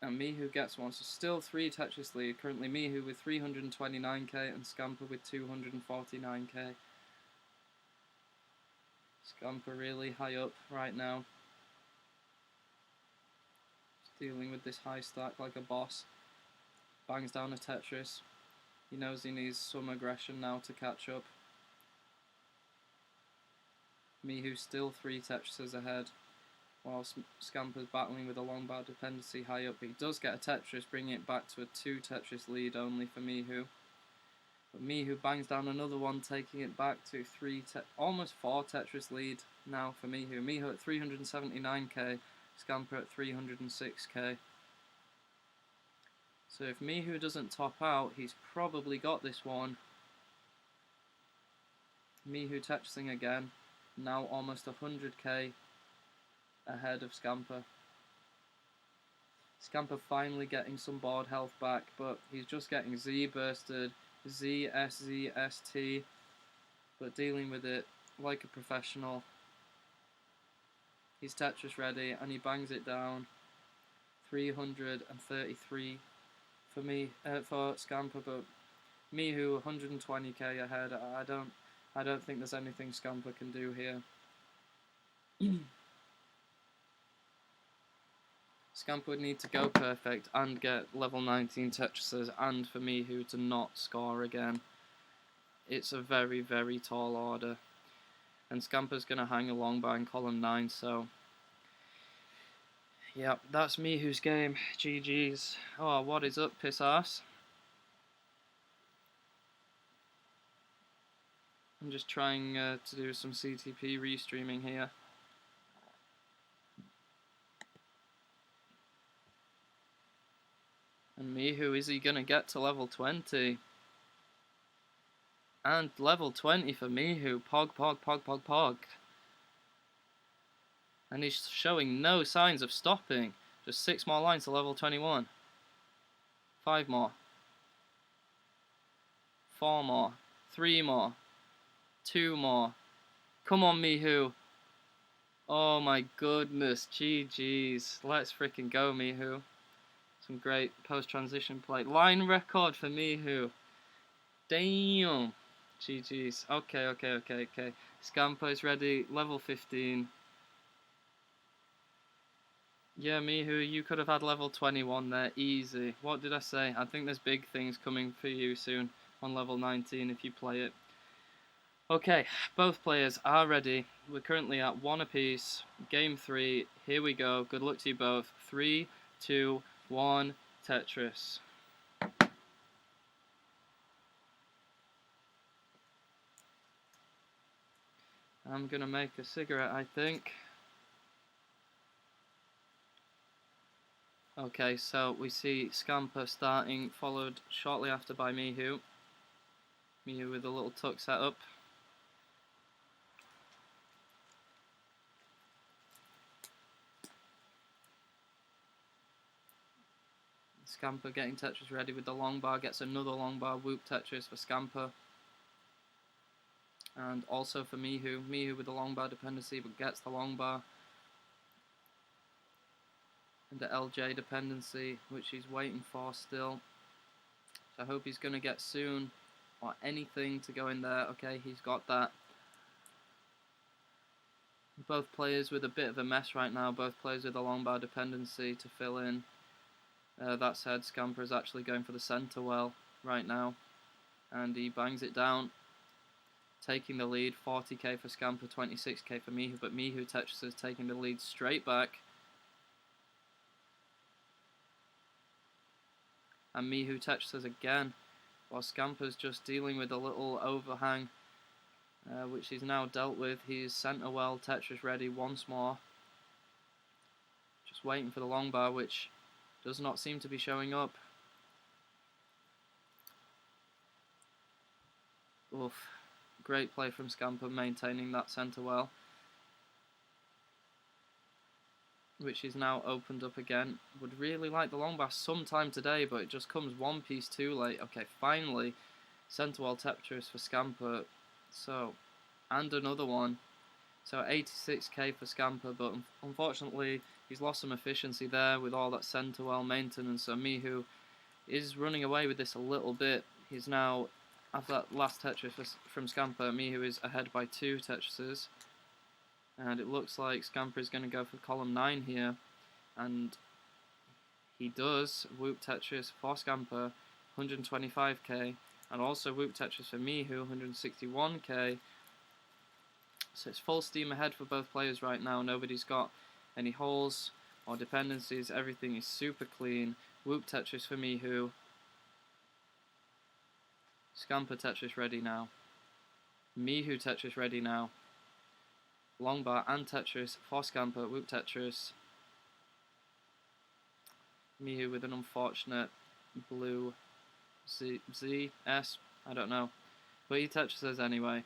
And Mihu gets one, so still 3 Tetris lead. Currently Mihu with 329k and Scamper with 249k. Scamper really high up right now. Just dealing with this high stack like a boss. Bangs down a Tetris. He knows he needs some aggression now to catch up. Mihu still 3 Tetrises ahead, while Scamper's battling with a long bar dependency high up. But he does get a Tetris, bringing it back to a 2 Tetris lead only for Mihu. But Mihu bangs down another one, taking it back to almost 4 Tetris lead now for Mihu. Mihu at 379k, Scamper at 306k. So if Mihu doesn't top out, he's probably got this one. Mihu Tetrising again, now almost 100k ahead of Scamper. Scamper finally getting some board health back, but he's just getting Z-bursted, ZSZST, but dealing with it like a professional. He's Tetris ready and he bangs it down. 333 for Scamper, but Mihu 120k ahead. I don't think there's anything Scamper can do here. Scamper would need to go perfect and get level 19 Tetrises, and for Mihu to not score again. It's a very, very tall order. And Scamper's going to hang a long bar in column 9, so... Yep, that's Mihu's game. GG's. Oh, what is up, piss ass? I'm just trying to do some CTP restreaming here. And Mihu, is he going to get to level 20? And level 20 for Mihu. Pog, pog, pog, pog, pog. And he's showing no signs of stopping. Just 6 more lines to level 21. 5 more. 4 more. 3 more. 2 more. Come on, Mihu. Oh my goodness. GG's. Let's freaking go, Mihu. Some great post-transition play. Line record for Mihu. Damn. GG's. Okay. Scamper is ready. Level 15. Yeah, Mihu, you could have had level 21 there. Easy. What did I say? I think there's big things coming for you soon on level 19 if you play it. Okay, both players are ready. We're currently at 1 apiece. Game 3. Here we go. Good luck to you both. 3, 2, 1, Tetris. I'm gonna make a cigarette, I think. Okay, so we see Scamper starting, followed shortly after by Mihu. Mihu with a little tuck set up. Scamper getting Tetris ready with the long bar, gets another long bar, whoop Tetris for Scamper. And also for Mihu. Mihu with the long bar dependency, but gets the long bar. And the LJ dependency, which he's waiting for still. So I hope he's going to get soon, or anything to go in there. Okay, he's got that. Both players with a bit of a mess right now, both players with a long bar dependency to fill in. That said, Scamper is actually going for the centre well right now, and he bangs it down, taking the lead. 40k for Scamper, 26k for Mihu, but Mihu Tetris is taking the lead straight back. And Mihu Tetris again, while Scamper's just dealing with a little overhang, which he's now dealt with. He's centre well, Tetris ready once more. Just waiting for the long bar, which does not seem to be showing up. Oof. Great play from Scamper, maintaining that centre well, which is now opened up again. Would really like the long bar sometime today, but it just comes one piece too late. Okay, finally, centre well Tetris for Scamper. So, and another one. So 86k for Scamper, but unfortunately he's lost some efficiency there with all that centre well maintenance. So Mihu is running away with this a little bit. He's now, after that last Tetris from Scamper, Mihu is ahead by 2 Tetrises. And it looks like Scamper is going to go for column 9 here. And he does. Whoop Tetris for Scamper, 125k. And also Whoop Tetris for Mihu, 161k. So it's full steam ahead for both players right now. Nobody's got any holes or dependencies. Everything is super clean. Whoop Tetris for Mihu. Scamper Tetris ready now. Mihu Tetris ready now. Long bar and Tetris for Scamper. Whoop Tetris. Mihu with an unfortunate blue Z, I don't know. But he Tetrises anyway.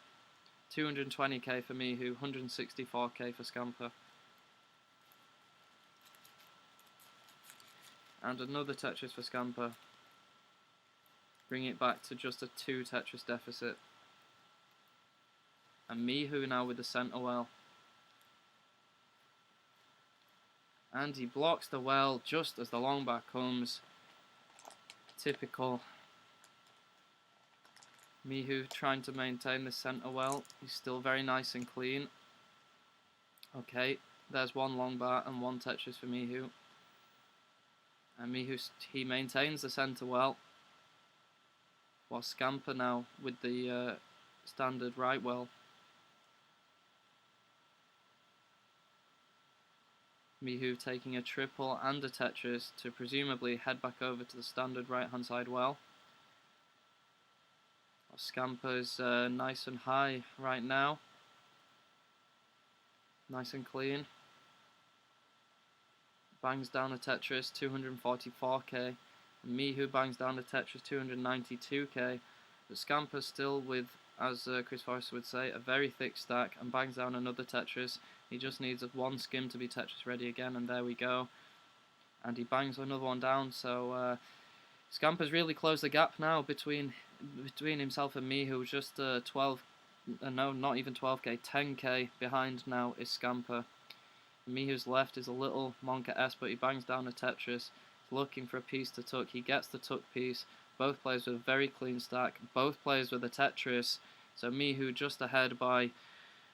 220k for Mihu, 164k for Scamper. And another Tetris for Scamper. Bring it back to just a 2 Tetris deficit. And Mihu now with the centre well. And he blocks the well just as the long bar comes. Typical. Mihu trying to maintain the centre well. He's still very nice and clean. Okay, there's one long bar and 1 Tetris for Mihu. And Mihu, he maintains the centre well. While Scamper now with the standard right well. Mihu taking a triple and a Tetris to presumably head back over to the standard right hand side well. Scamper's nice and high right now. Nice and clean. Bangs down a Tetris, 244k. And Mihu bangs down a Tetris, 292k. But Scamper's still with, as Chris Forrester would say, a very thick stack, and bangs down another Tetris. He just needs one skim to be Tetris ready again, and there we go. And he bangs another one down, so Scamper's really closed the gap now between himself and me, who's just 12, no, not even 12k, 10k behind now is Scamper. Mihu's left is a little Monka-esque, but he bangs down a Tetris, looking for a piece to tuck. He gets the tuck piece. Both players with a very clean stack. Both players with a Tetris. So Mihu just ahead by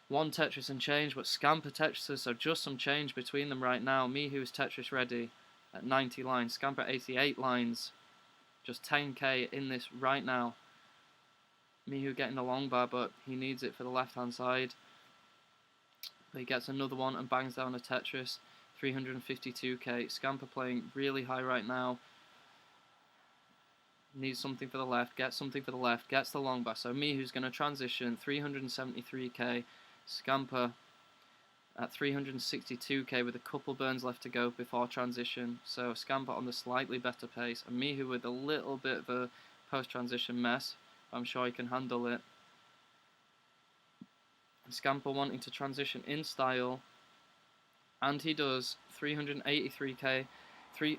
1 Tetris and change, but Scamper Tetrises, so just some change between them right now. Mihu's Tetris ready at 90 lines. Scamper 88 lines. Just 10k in this right now. Mihu getting the long bar, but he needs it for the left hand side. But he gets another one and bangs down a Tetris. 352k. Scamper playing really high right now. Needs something for the left, gets something for the left, gets the long bar. So Mihu's going to transition, 373k. Scamper at 362k with a couple burns left to go before transition. So Scamper on the slightly better pace, and Mihu with a little bit of a post-transition mess. I'm sure he can handle it. And Scamper wanting to transition in style, and he does. 383k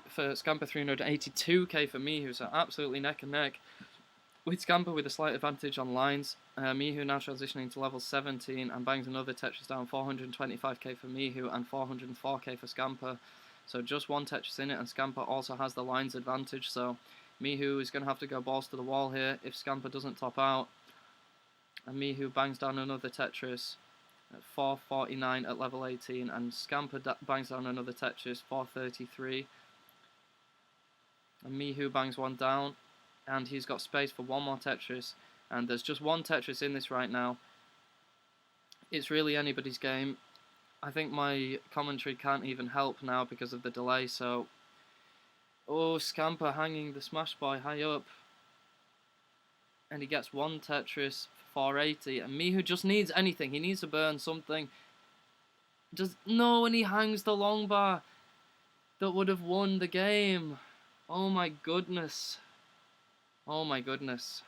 for Scamper, 382k for Mihu, so absolutely neck and neck. With Scamper with a slight advantage on lines, Mihu now transitioning to level 17 and bangs another Tetris down. 425k for Mihu and 404k for Scamper. So just one Tetris in it, and Scamper also has the lines advantage, so Mihu is going to have to go balls to the wall here if Scamper doesn't top out. And Mihu bangs down another Tetris at 449 at level 18, and Scamper bangs down another Tetris, 433. And Mihu bangs one down, and he's got space for one more Tetris, and there's just one Tetris in this right now. It's really anybody's game. I think my commentary can't even help now because of the delay, so... Oh, Scamper hanging the Smash Boy high up. And he gets one Tetris for 480, and Mihu just needs anything. He needs to burn something. No, and he hangs the long bar that would have won the game. Oh my goodness. Oh my goodness.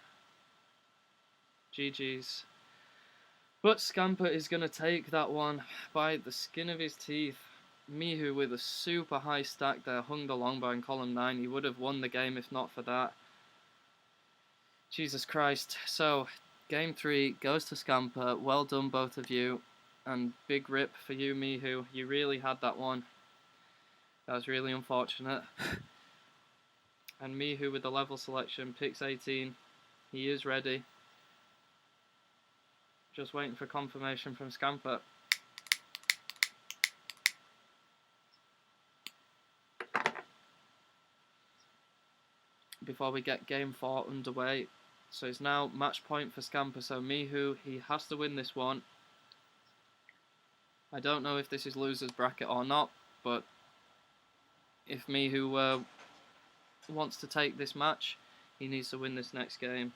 GG's. But Scamper is going to take that one by the skin of his teeth. Mihu with a super high stack there hung the long bar in column 9. He would have won the game if not for that. Jesus Christ. So, game 3 goes to Scamper. Well done, both of you. And big rip for you, Mihu. You really had that one. That was really unfortunate. And Mihu with the level selection picks 18. He is ready. Just waiting for confirmation from Scamper. Before we get game 4 underway. So it's now match point for Scamper. So Mihu, he has to win this one. I don't know if this is loser's bracket or not, but if Mihu wants to take this match, he needs to win this next game.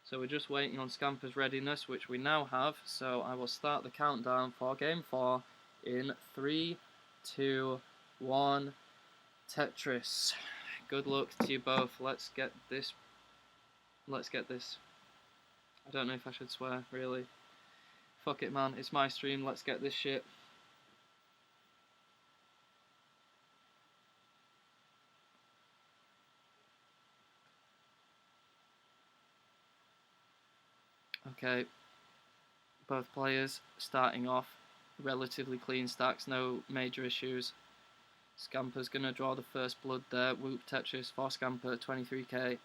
So we're just waiting on Scamper's readiness, which we now have. So I will start the countdown for game 4 in 3, 2, 1. Tetris. Good luck to you both. Let's get this. I don't know if I should swear, really. Fuck it, man. It's my stream. Let's get this shit. Okay. Both players starting off. Relatively clean stacks. No major issues. Scamper's going to draw the first blood there. Whoop Tetris for Scamper, 23k.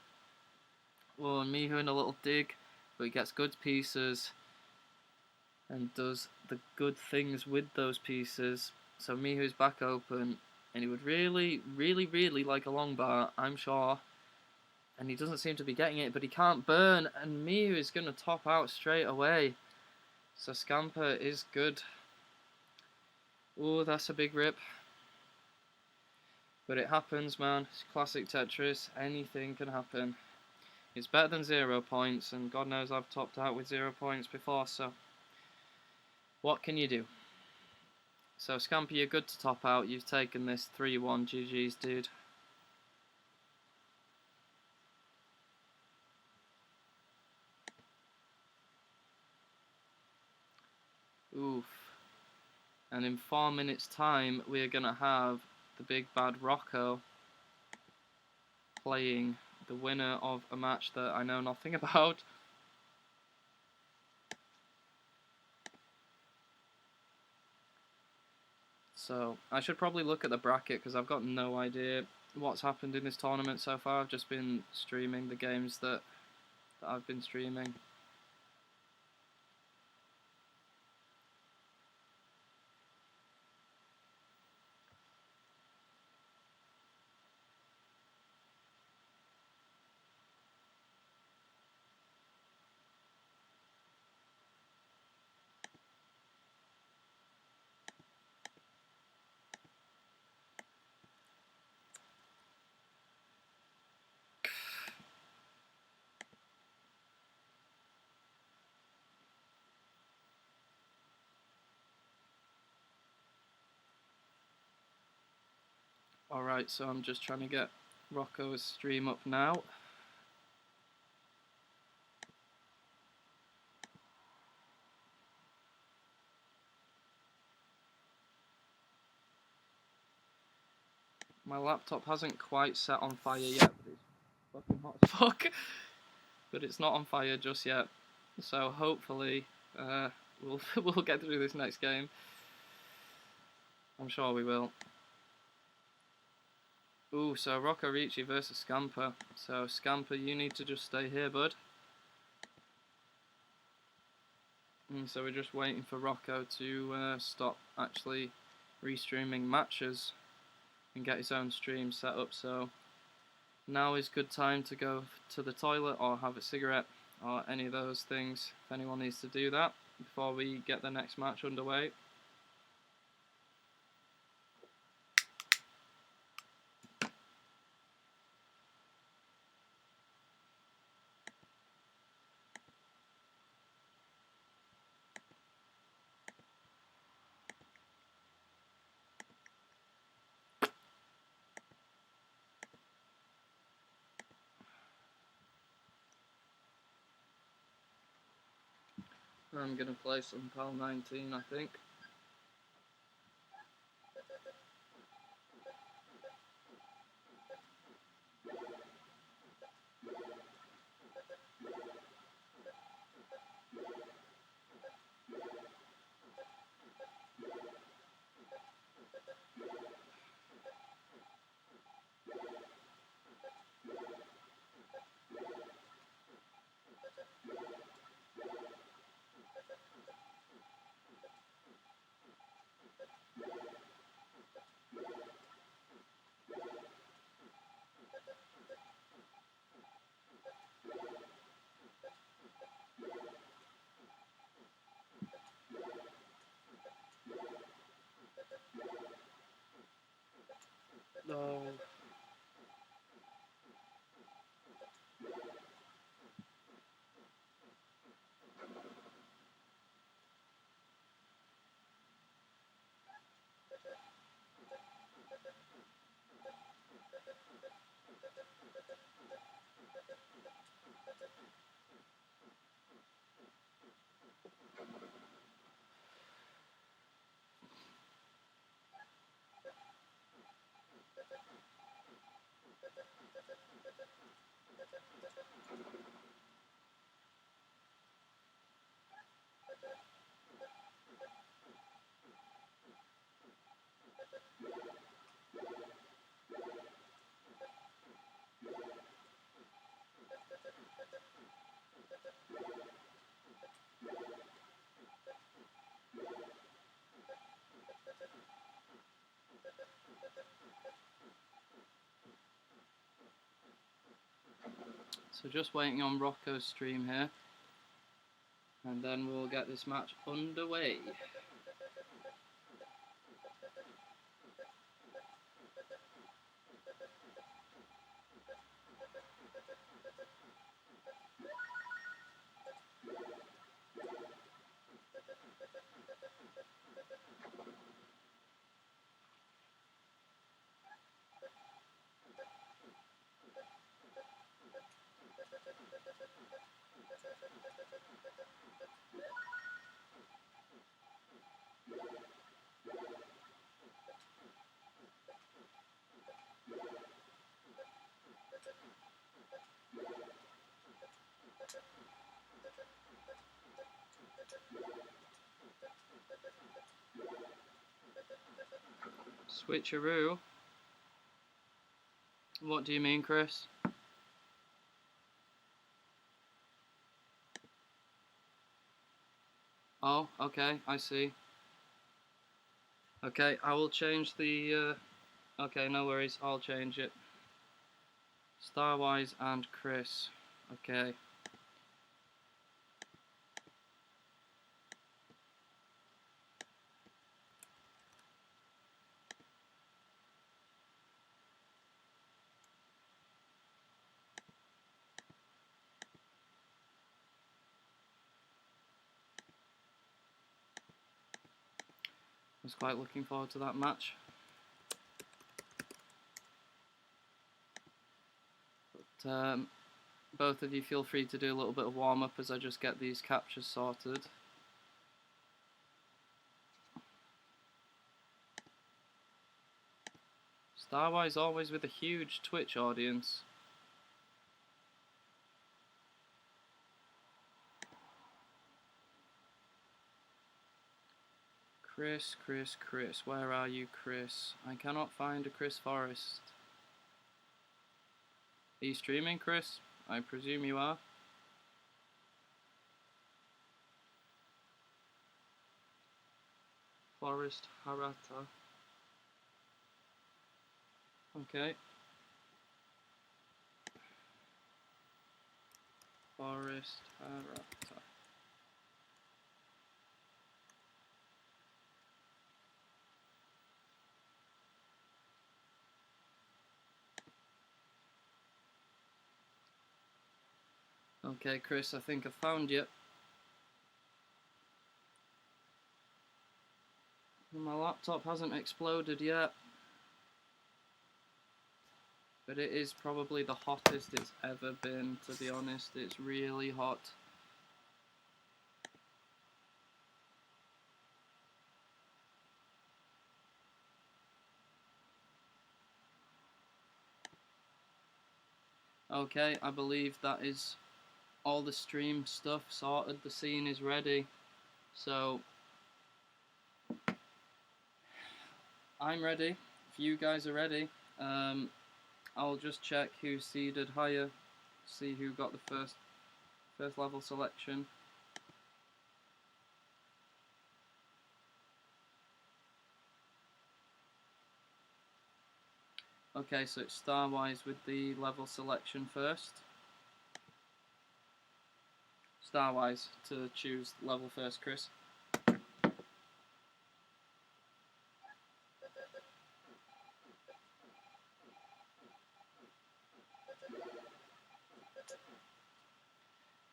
Oh, and Mihu in a little dig, but he gets good pieces and does the good things with those pieces. So Mihu's back open, and he would really, really, really like a long bar, I'm sure. And he doesn't seem to be getting it, but he can't burn, and Mihu is going to top out straight away. So Scamper is good. Oh, that's a big rip. But it happens, man. It's classic Tetris. Anything can happen. It's better than 0 points, and God knows I've topped out with 0 points before, so what can you do? So Scamper, you're good to top out. You've taken this 3-1. GG's, dude. Oof. And in 4 minutes' time, we're going to have the big bad Rocco playing the winner of a match that I know nothing about. So I should probably look at the bracket because I've got no idea what's happened in this tournament so far. I've just been streaming the games that I've been streaming. Alright, so I'm just trying to get Rocco's stream up now. My laptop hasn't quite set on fire yet, but it's fucking hot as fuck. But it's not on fire just yet. So hopefully we'll get through this next game. I'm sure we will. Ooh, so Rocco Ricci versus Scamper. So Scamper, you need to just stay here, bud. And so we're just waiting for Rocco to stop actually restreaming matches and get his own stream set up. So now is good time to go to the toilet or have a cigarette or any of those things if anyone needs to do that before we get the next match underway. I'm gonna play some PAL 19, I think. No. So just waiting on Rocco's stream here, and then we'll get this match underway. Switcheroo? What do you mean, Chris? Oh, okay, I see. Okay, I will change the, okay, no worries, I'll change it. Starwise and Chris. Okay. I was quite looking forward to that match. both of you feel free to do a little bit of warm-up as I just get these captures sorted. Starwise always with a huge Twitch audience. Chris, where are you, Chris? I cannot find a Chris Forrest. Are you streaming, Chris? I presume you are. Forrest Harata. Okay. Forrest Harata. Okay, Chris, I think I found you. My laptop hasn't exploded yet, but it is probably the hottest it's ever been, to be honest. It's really hot. Okay, I believe that is all the stream stuff sorted. The scene is ready. So I'm ready. If you guys are ready, I'll just check who's seeded higher, see who got the first level selection. Okay, so it's Starwise with the level selection first. Starwise to choose level first, Chris.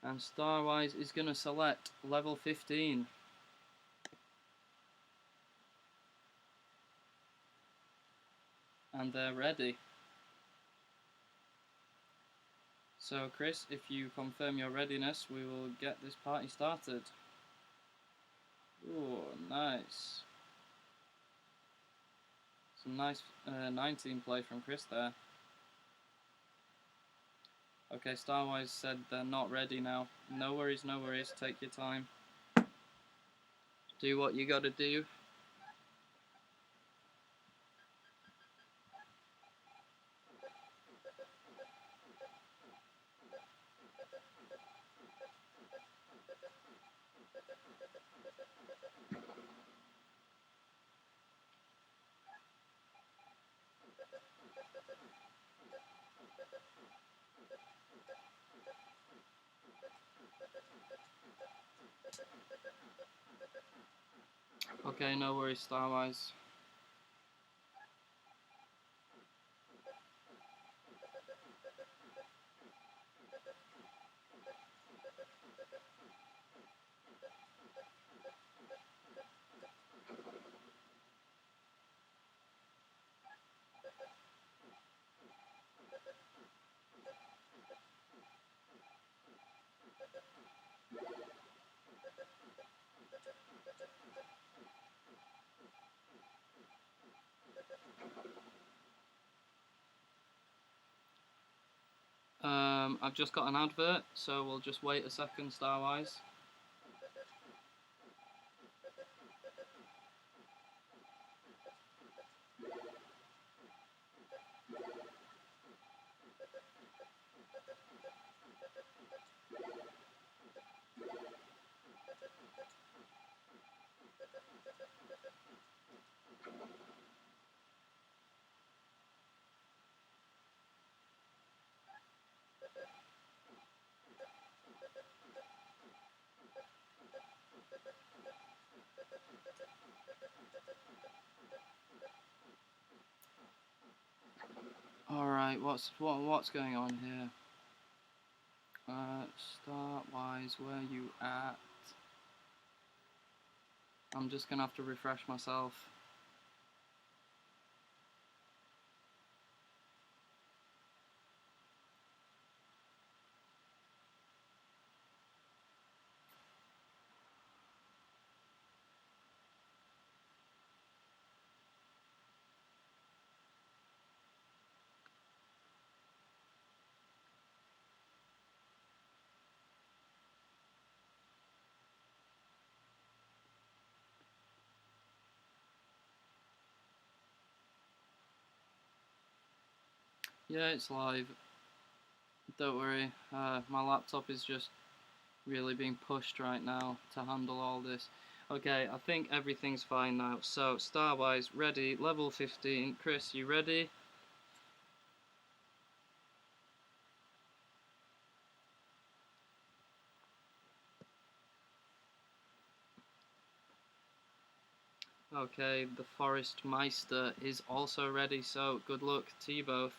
And Starwise is going to select level 15. And they're ready. So Chris, if you confirm your readiness, we will get this party started. Ooh, nice. Some nice 19 play from Chris there. Okay, Starwise said they're not ready now. No worries, take your time. Do what you gotta do. Okay, no worries, Starwise. I've just got an advert, so we'll just wait a second, Starwise. Alright, what's going on here? Starwise, where you at? I'm just gonna have to refresh myself. Yeah, it's live. Don't worry, my laptop is just really being pushed right now to handle all this. Okay, I think everything's fine now. So, star-wise, ready, level 15. Chris, you ready? Okay, the Forest Meister is also ready, so good luck to you both.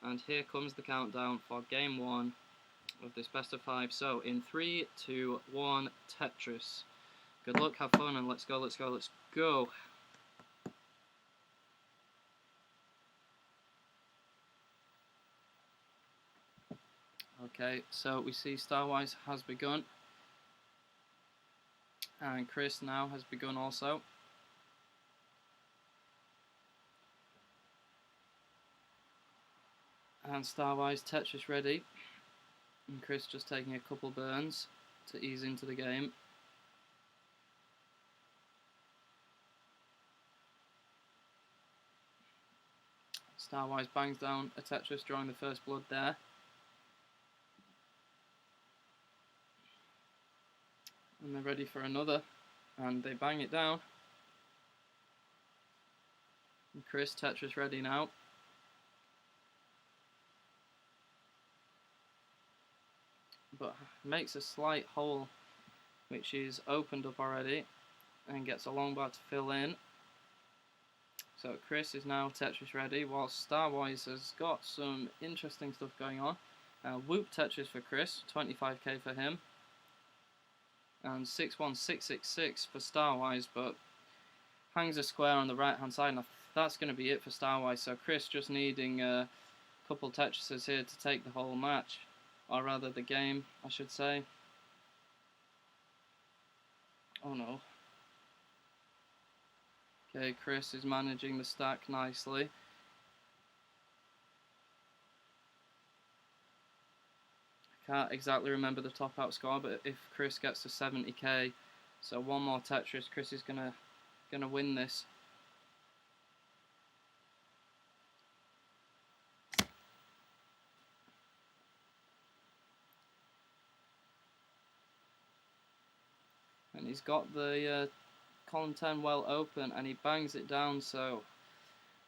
And here comes the countdown for game 1 of this best of 5. So, in 3, 2, 1, Tetris. Good luck, have fun, and let's go, let's go, let's go. Okay, so we see Starwise has begun. And Chris now has begun also. And Starwise Tetris ready. And Chris just taking a couple burns to ease into the game. Starwise bangs down a Tetris drawing the first blood there. And they're ready for another. And they bang it down. And Chris Tetris ready now. But makes a slight hole which is opened up already and gets a long bar to fill in. So Chris is now Tetris ready, whilst Starwise has got some interesting stuff going on. Whoop Tetris for Chris, 25k for him. And 61666 for Starwise, but hangs a square on the right hand side, and that's going to be it for Starwise. So Chris just needing a couple Tetrises here to take the whole match, or rather the game, I should say. Oh no. Okay, Chris is managing the stack nicely. I can't exactly remember the top out score, but if Chris gets to 70k, so one more Tetris, Chris is gonna win this. And he's got the column 10 well open, and he bangs it down, so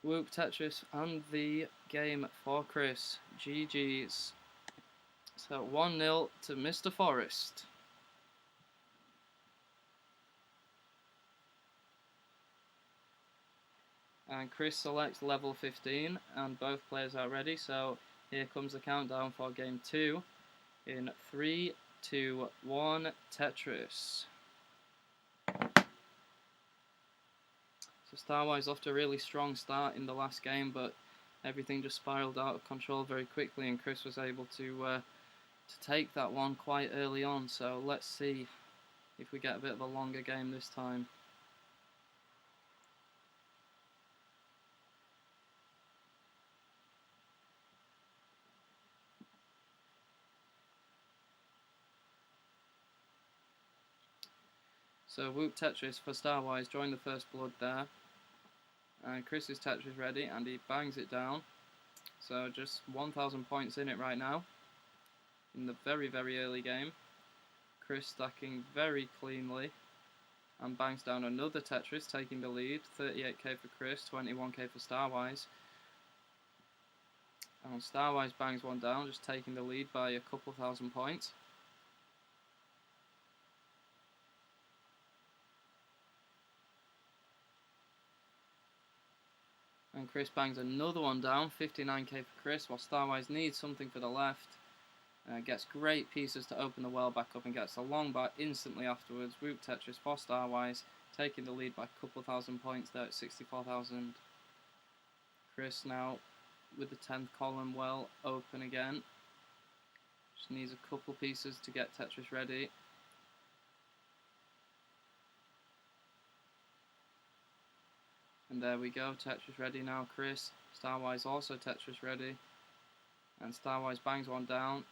whoop Tetris and the game for Chris. GG's. So 1-0 to Mr. Forest. And Chris selects level 15, and both players are ready, so here comes the countdown for game 2 in 3, 2, 1, Tetris. So Starwise off to a really strong start in the last game, but everything just spiraled out of control very quickly, and Chris was able to take that one quite early on. So let's see if we get a bit of a longer game this time. So whoop Tetris for Starwise, drawing the first blood there. And Chris is Tetris ready, and he bangs it down. So just 1,000 points in it right now, in the very, very early game. Chris stacking very cleanly, and bangs down another Tetris, taking the lead. 38k for Chris, 21k for Starwise. And Starwise bangs one down, just taking the lead by a couple thousand points. And Chris bangs another one down, 59k for Chris, while Starwise needs something for the left. Gets great pieces to open the well back up, and gets a long bar instantly afterwards. Whoop Tetris for Starwise, taking the lead by a couple thousand points there at 64,000. Chris now with the 10th column well open again. Just needs a couple pieces to get Tetris ready. And there we go, Tetris ready now, Chris. Starwise also Tetris ready. And Starwise bangs one down.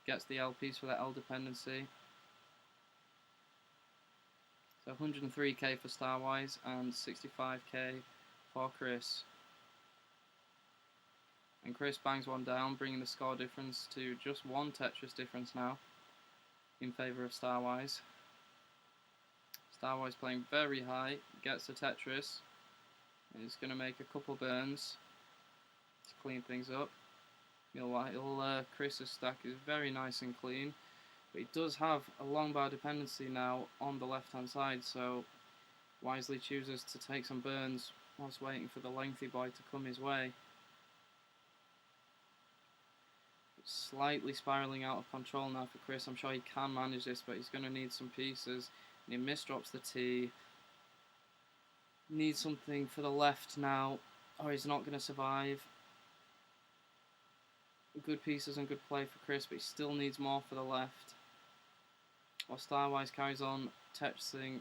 Gets the LPs for that L dependency. So 103k for Starwise and 65k for Chris. And Chris bangs one down, bringing the score difference to just one Tetris difference now, in favour of Starwise. Starwise playing very high, gets the Tetris, and he's going to make a couple burns to clean things up. Meanwhile, Chris's stack is very nice and clean, but he does have a long bar dependency now on the left hand side, so wisely chooses to take some burns whilst waiting for the lengthy boy to come his way. Slightly spiralling out of control now for Chris. I'm sure he can manage this, but he's going to need some pieces. And he misdrops the T. Needs something for the left now, or he's not going to survive. Good pieces and good play for Chris, but he still needs more for the left. While Starwise carries on Tetrising,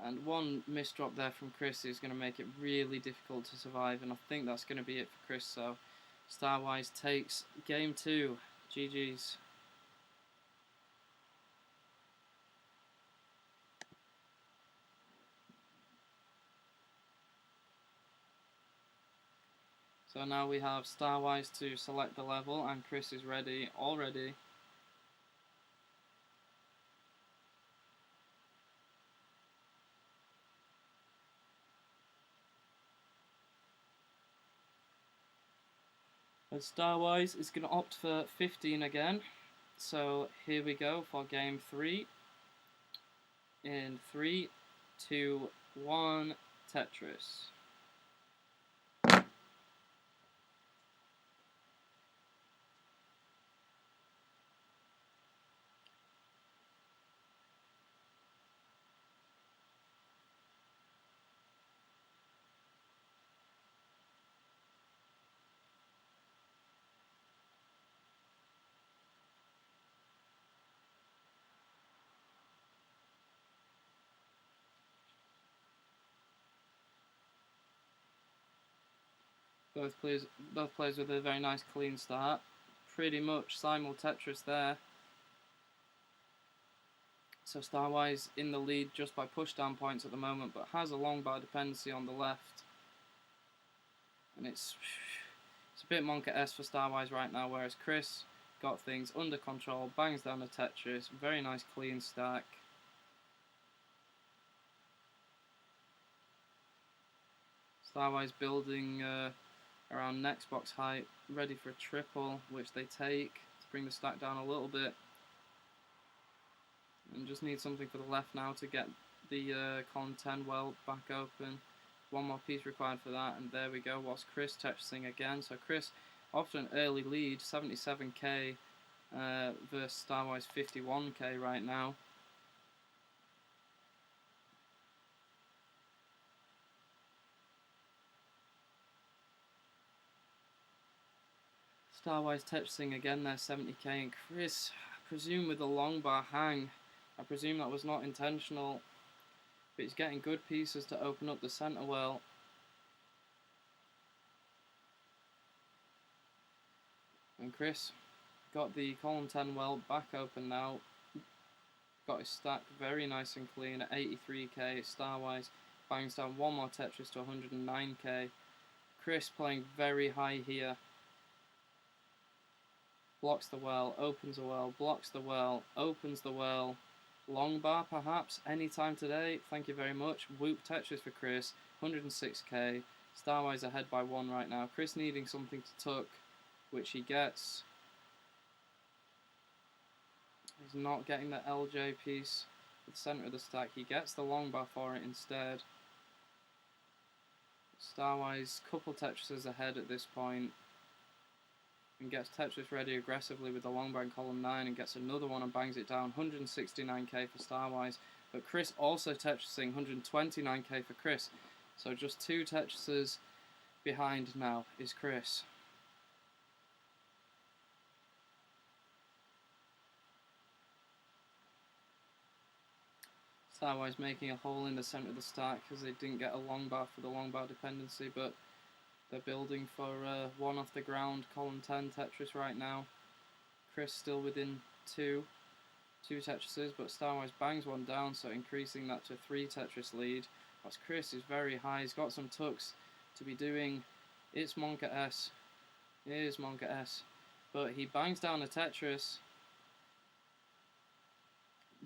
and one misdrop there from Chris is going to make it really difficult to survive, and I think that's going to be it for Chris, so Starwise takes game 2. GG's. So now we have Starwise to select the level, and Chris is ready already. And Starwise is going to opt for 15 again. So here we go for game 3. In 3, 2, 1, Tetris. Both players with a very nice clean start. Pretty much simul Tetris there. So Starwise in the lead just by pushdown points at the moment, but has a long bar dependency on the left. And it's a bit Monka-esque for Starwise right now, whereas Chris got things under control, bangs down the Tetris, very nice clean stack. Starwise building around next box height, ready for a triple, which they take to bring the stack down a little bit. And just need something for the left now to get the column 10 well back open. One more piece required for that, and there we go. Whilst Chris Tetrising again. So Chris after an early lead, 77k versus Starwise 51k right now. Starwise Tetrising again there, 70k, and Chris, I presume with a long bar hang. I presume that was not intentional, but he's getting good pieces to open up the centre well. And Chris got the column 10 well back open now. Got his stack very nice and clean at 83k. Starwise bangs down one more Tetris to 109k. Chris playing very high here. Blocks the well, opens the well, blocks the well, opens the well. Long bar perhaps, anytime today, thank you very much. Whoop Tetris for Chris, 106k. Starwise ahead by 1 right now. Chris needing something to tuck, which he gets. He's not getting the LJ piece at the centre of the stack. He gets the long bar for it instead. Starwise, couple Tetrises ahead at this point. And gets Tetris ready aggressively with the long bar in column 9 and gets another one and bangs it down. 169k for Starwise. But Chris also Tetrising, 129k for Chris. So just 2 Tetrises behind now is Chris. Starwise making a hole in the centre of the stack because they didn't get a long bar for the long bar dependency, but they're building for one off the ground, column 10 Tetris right now. Chris still within two Tetrises, but Starwise bangs one down, so increasing that to 3 Tetris lead. Whilst Chris is very high, he's got some tucks to be doing. It's Monka-esque Here's Monka S. But he bangs down a Tetris.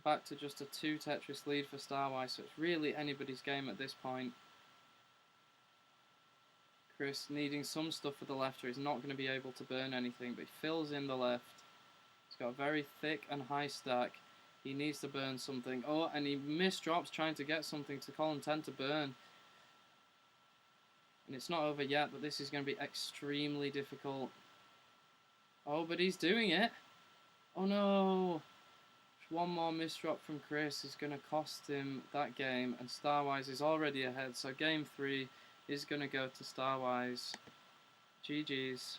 Back to just a 2 Tetris lead for Starwise, so it's really anybody's game at this point. Chris needing some stuff for the left, or he's not going to be able to burn anything, but he fills in the left. He's got a very thick and high stack. He needs to burn something. Oh, and he misdrops trying to get something to column 10 to burn. And it's not over yet, but this is going to be extremely difficult. Oh, but he's doing it. Oh no. One more misdrop from Chris is going to cost him that game, and Starwise is already ahead, so game 3 is going to go to Starwise. GG's.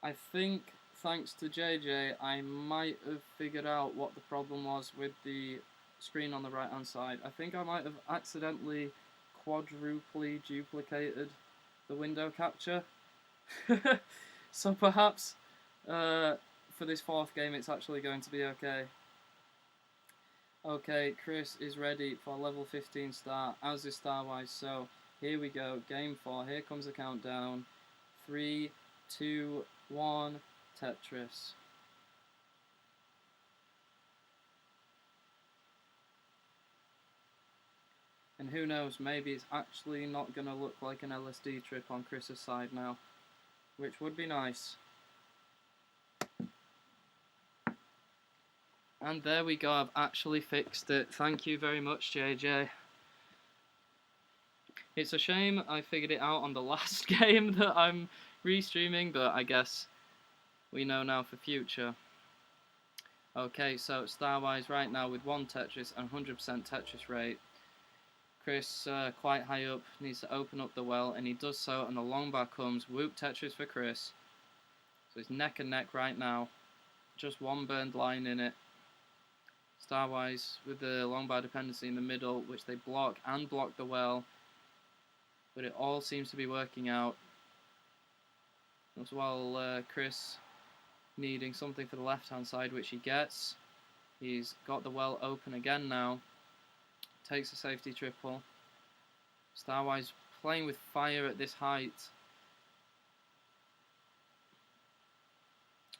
I think, thanks to JJ, I might have figured out what the problem was with the screen on the right hand side. I think I might have accidentally quadruply duplicated the window capture. So perhaps for this 4th game it's actually going to be okay. Okay, Chris is ready for level 15 start, as is Starwise, so here we go, game 4, here comes the countdown. 3, 2, 1, Tetris. And who knows, maybe it's actually not going to look like an LSD trip on Chris's side now, which would be nice. And there we go, I've actually fixed it. Thank you very much, JJ. It's a shame I figured it out on the last game that I'm restreaming, but I guess we know now for future. Okay, so Starwise right now with 1 Tetris and 100% Tetris rate. Chris, quite high up, needs to open up the well, and he does so, and the long bar comes. Whoop Tetris for Chris. So it's neck and neck right now. Just 1 burned line in it. Starwise with the long bar dependency in the middle, which they block and block the well. But it all seems to be working out. As well, Chris needing something for the left hand side, which he gets. He's got the well open again now. Takes a safety triple. Starwise playing with fire at this height.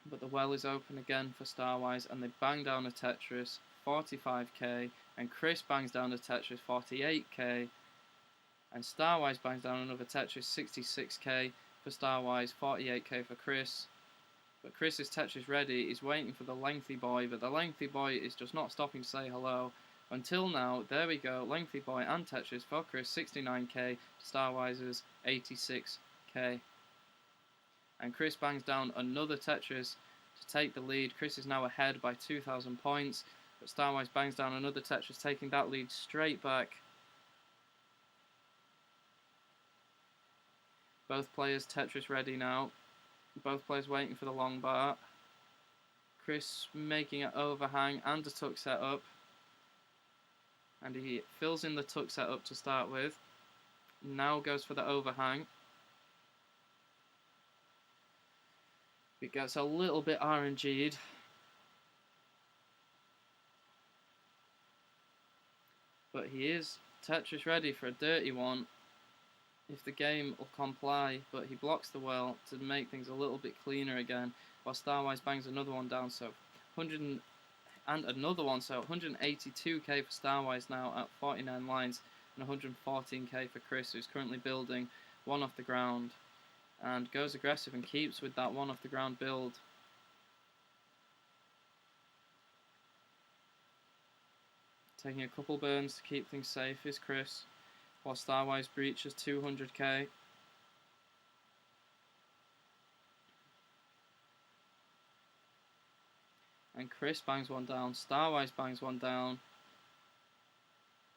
But the well is open again for Starwise, and they bang down a Tetris, 45k, and Chris bangs down a Tetris, 48k, and Starwise bangs down another Tetris, 66k for Starwise, 48k for Chris. But Chris's Tetris ready is waiting for the lengthy boy, but the lengthy boy is just not stopping to say hello. Until now, there we go, lengthy boy and Tetris for Chris, 69k, Starwise's 86k. And Chris bangs down another Tetris to take the lead. Chris is now ahead by 2,000 points, but Starwise bangs down another Tetris, taking that lead straight back. Both players Tetris ready now. Both players waiting for the long bar. Chris making an overhang and a tuck setup. And he fills in the tuck setup to start with. Now goes for the overhang. It gets a little bit RNG'd. But he is Tetris ready for a dirty one, if the game will comply, but he blocks the well to make things a little bit cleaner again, while Starwise bangs another one down, so 100 and another one, so 182k for Starwise now at 49 lines, and 114k for Chris, who's currently building 1 off the ground, and goes aggressive and keeps with that 1 off the ground build. Taking a couple burns to keep things safe is Chris, while Starwise breaches 200k. And Chris bangs one down, Starwise bangs one down.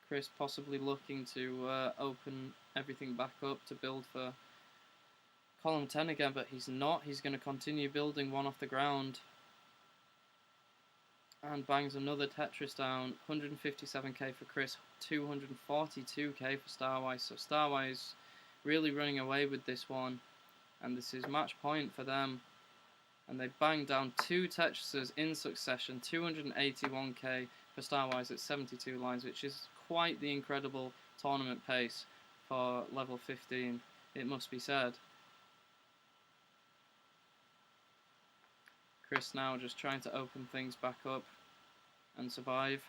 Chris possibly looking to open everything back up to build for column 10 again, but he's not. He's going to continue building 1 off the ground. and bangs another Tetris down. 157k for Chris, 242k for Starwise. So Starwise really running away with this one, and this is match point for them. And they banged down 2 Tetrises in succession. 281k for Starwise at 72 lines, which is quite the incredible tournament pace for level 15, it must be said. Chris now just trying to open things back up and survive.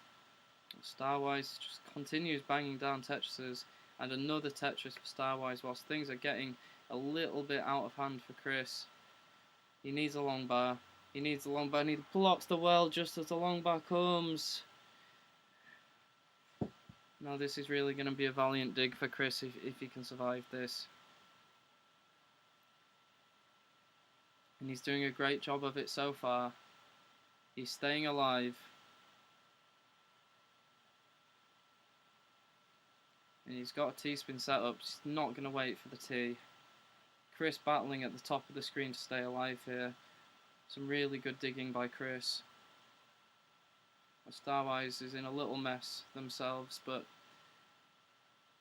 Starwise just continues banging down Tetrises, and another Tetris for Starwise whilst things are getting a little bit out of hand for Chris. He needs a long bar. He needs a long bar, and he blocks the well just as the long bar comes. Now this is really going to be a valiant dig for Chris if he can survive this. And he's doing a great job of it so far. He's staying alive. And he's got a T-spin set up. He's not going to wait for the T. Chris battling at the top of the screen to stay alive here. Some really good digging by Chris. Starwise is in a little mess themselves, but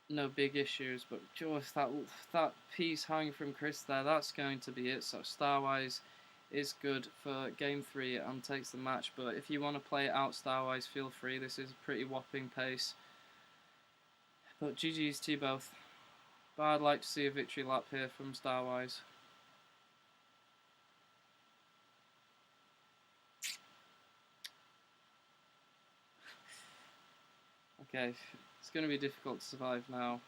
no big issues. But just that piece hanging from Chris there, that's going to be it. So Starwise is good for game 3 and takes the match. But if you want to play it out Starwise, feel free. This is a pretty whopping pace. But GG's to you both. But I'd like to see a victory lap here from Starwise. Okay, it's going to be difficult to survive now.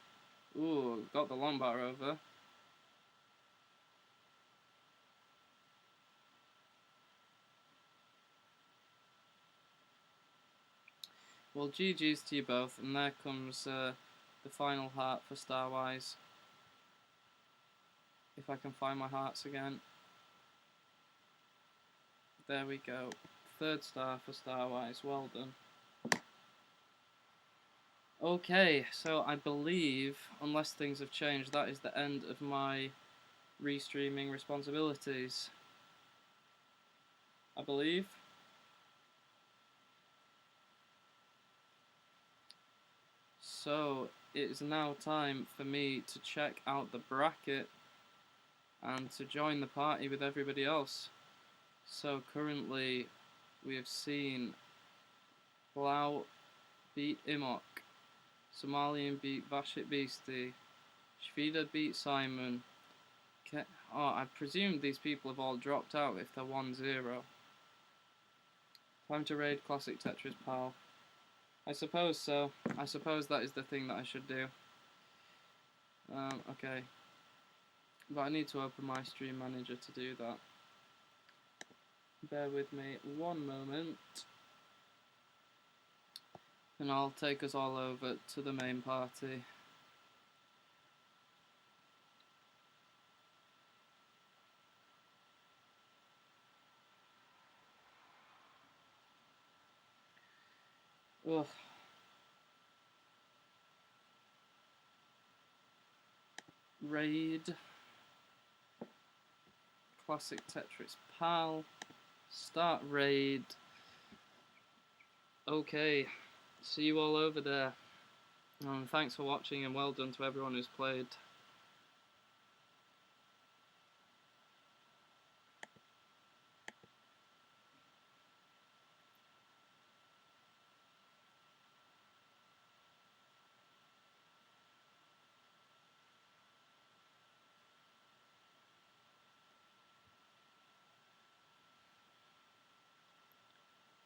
Ooh, got the long bar over. Well, GG's to you both, and there comes the final heart for Starwise. If I can find my hearts again. There we go. 3rd star for Starwise, well done. Okay, so I believe, unless things have changed, that is the end of my restreaming responsibilities. I believe. So, it is now time for me to check out the bracket and to join the party with everybody else. So currently, we have seen Blau beat Imok, Somalian beat Vashit Beastie, Shvida beat Simon. I presume these people have all dropped out if they're 1-0. Time to raid Classic Tetris PAL. I suppose so. I suppose that is the thing that I should do. Okay. But I need to open my stream manager to do that. Bear with me one moment. And I'll take us all over to the main party. Ugh. Raid. Classic Tetris PAL. Start raid. Okay. See you all over there. Thanks for watching and well done to everyone who's played.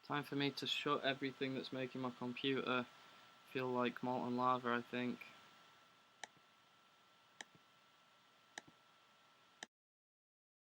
Time for me to shut everything that's making my computer feel like molten lava, I think.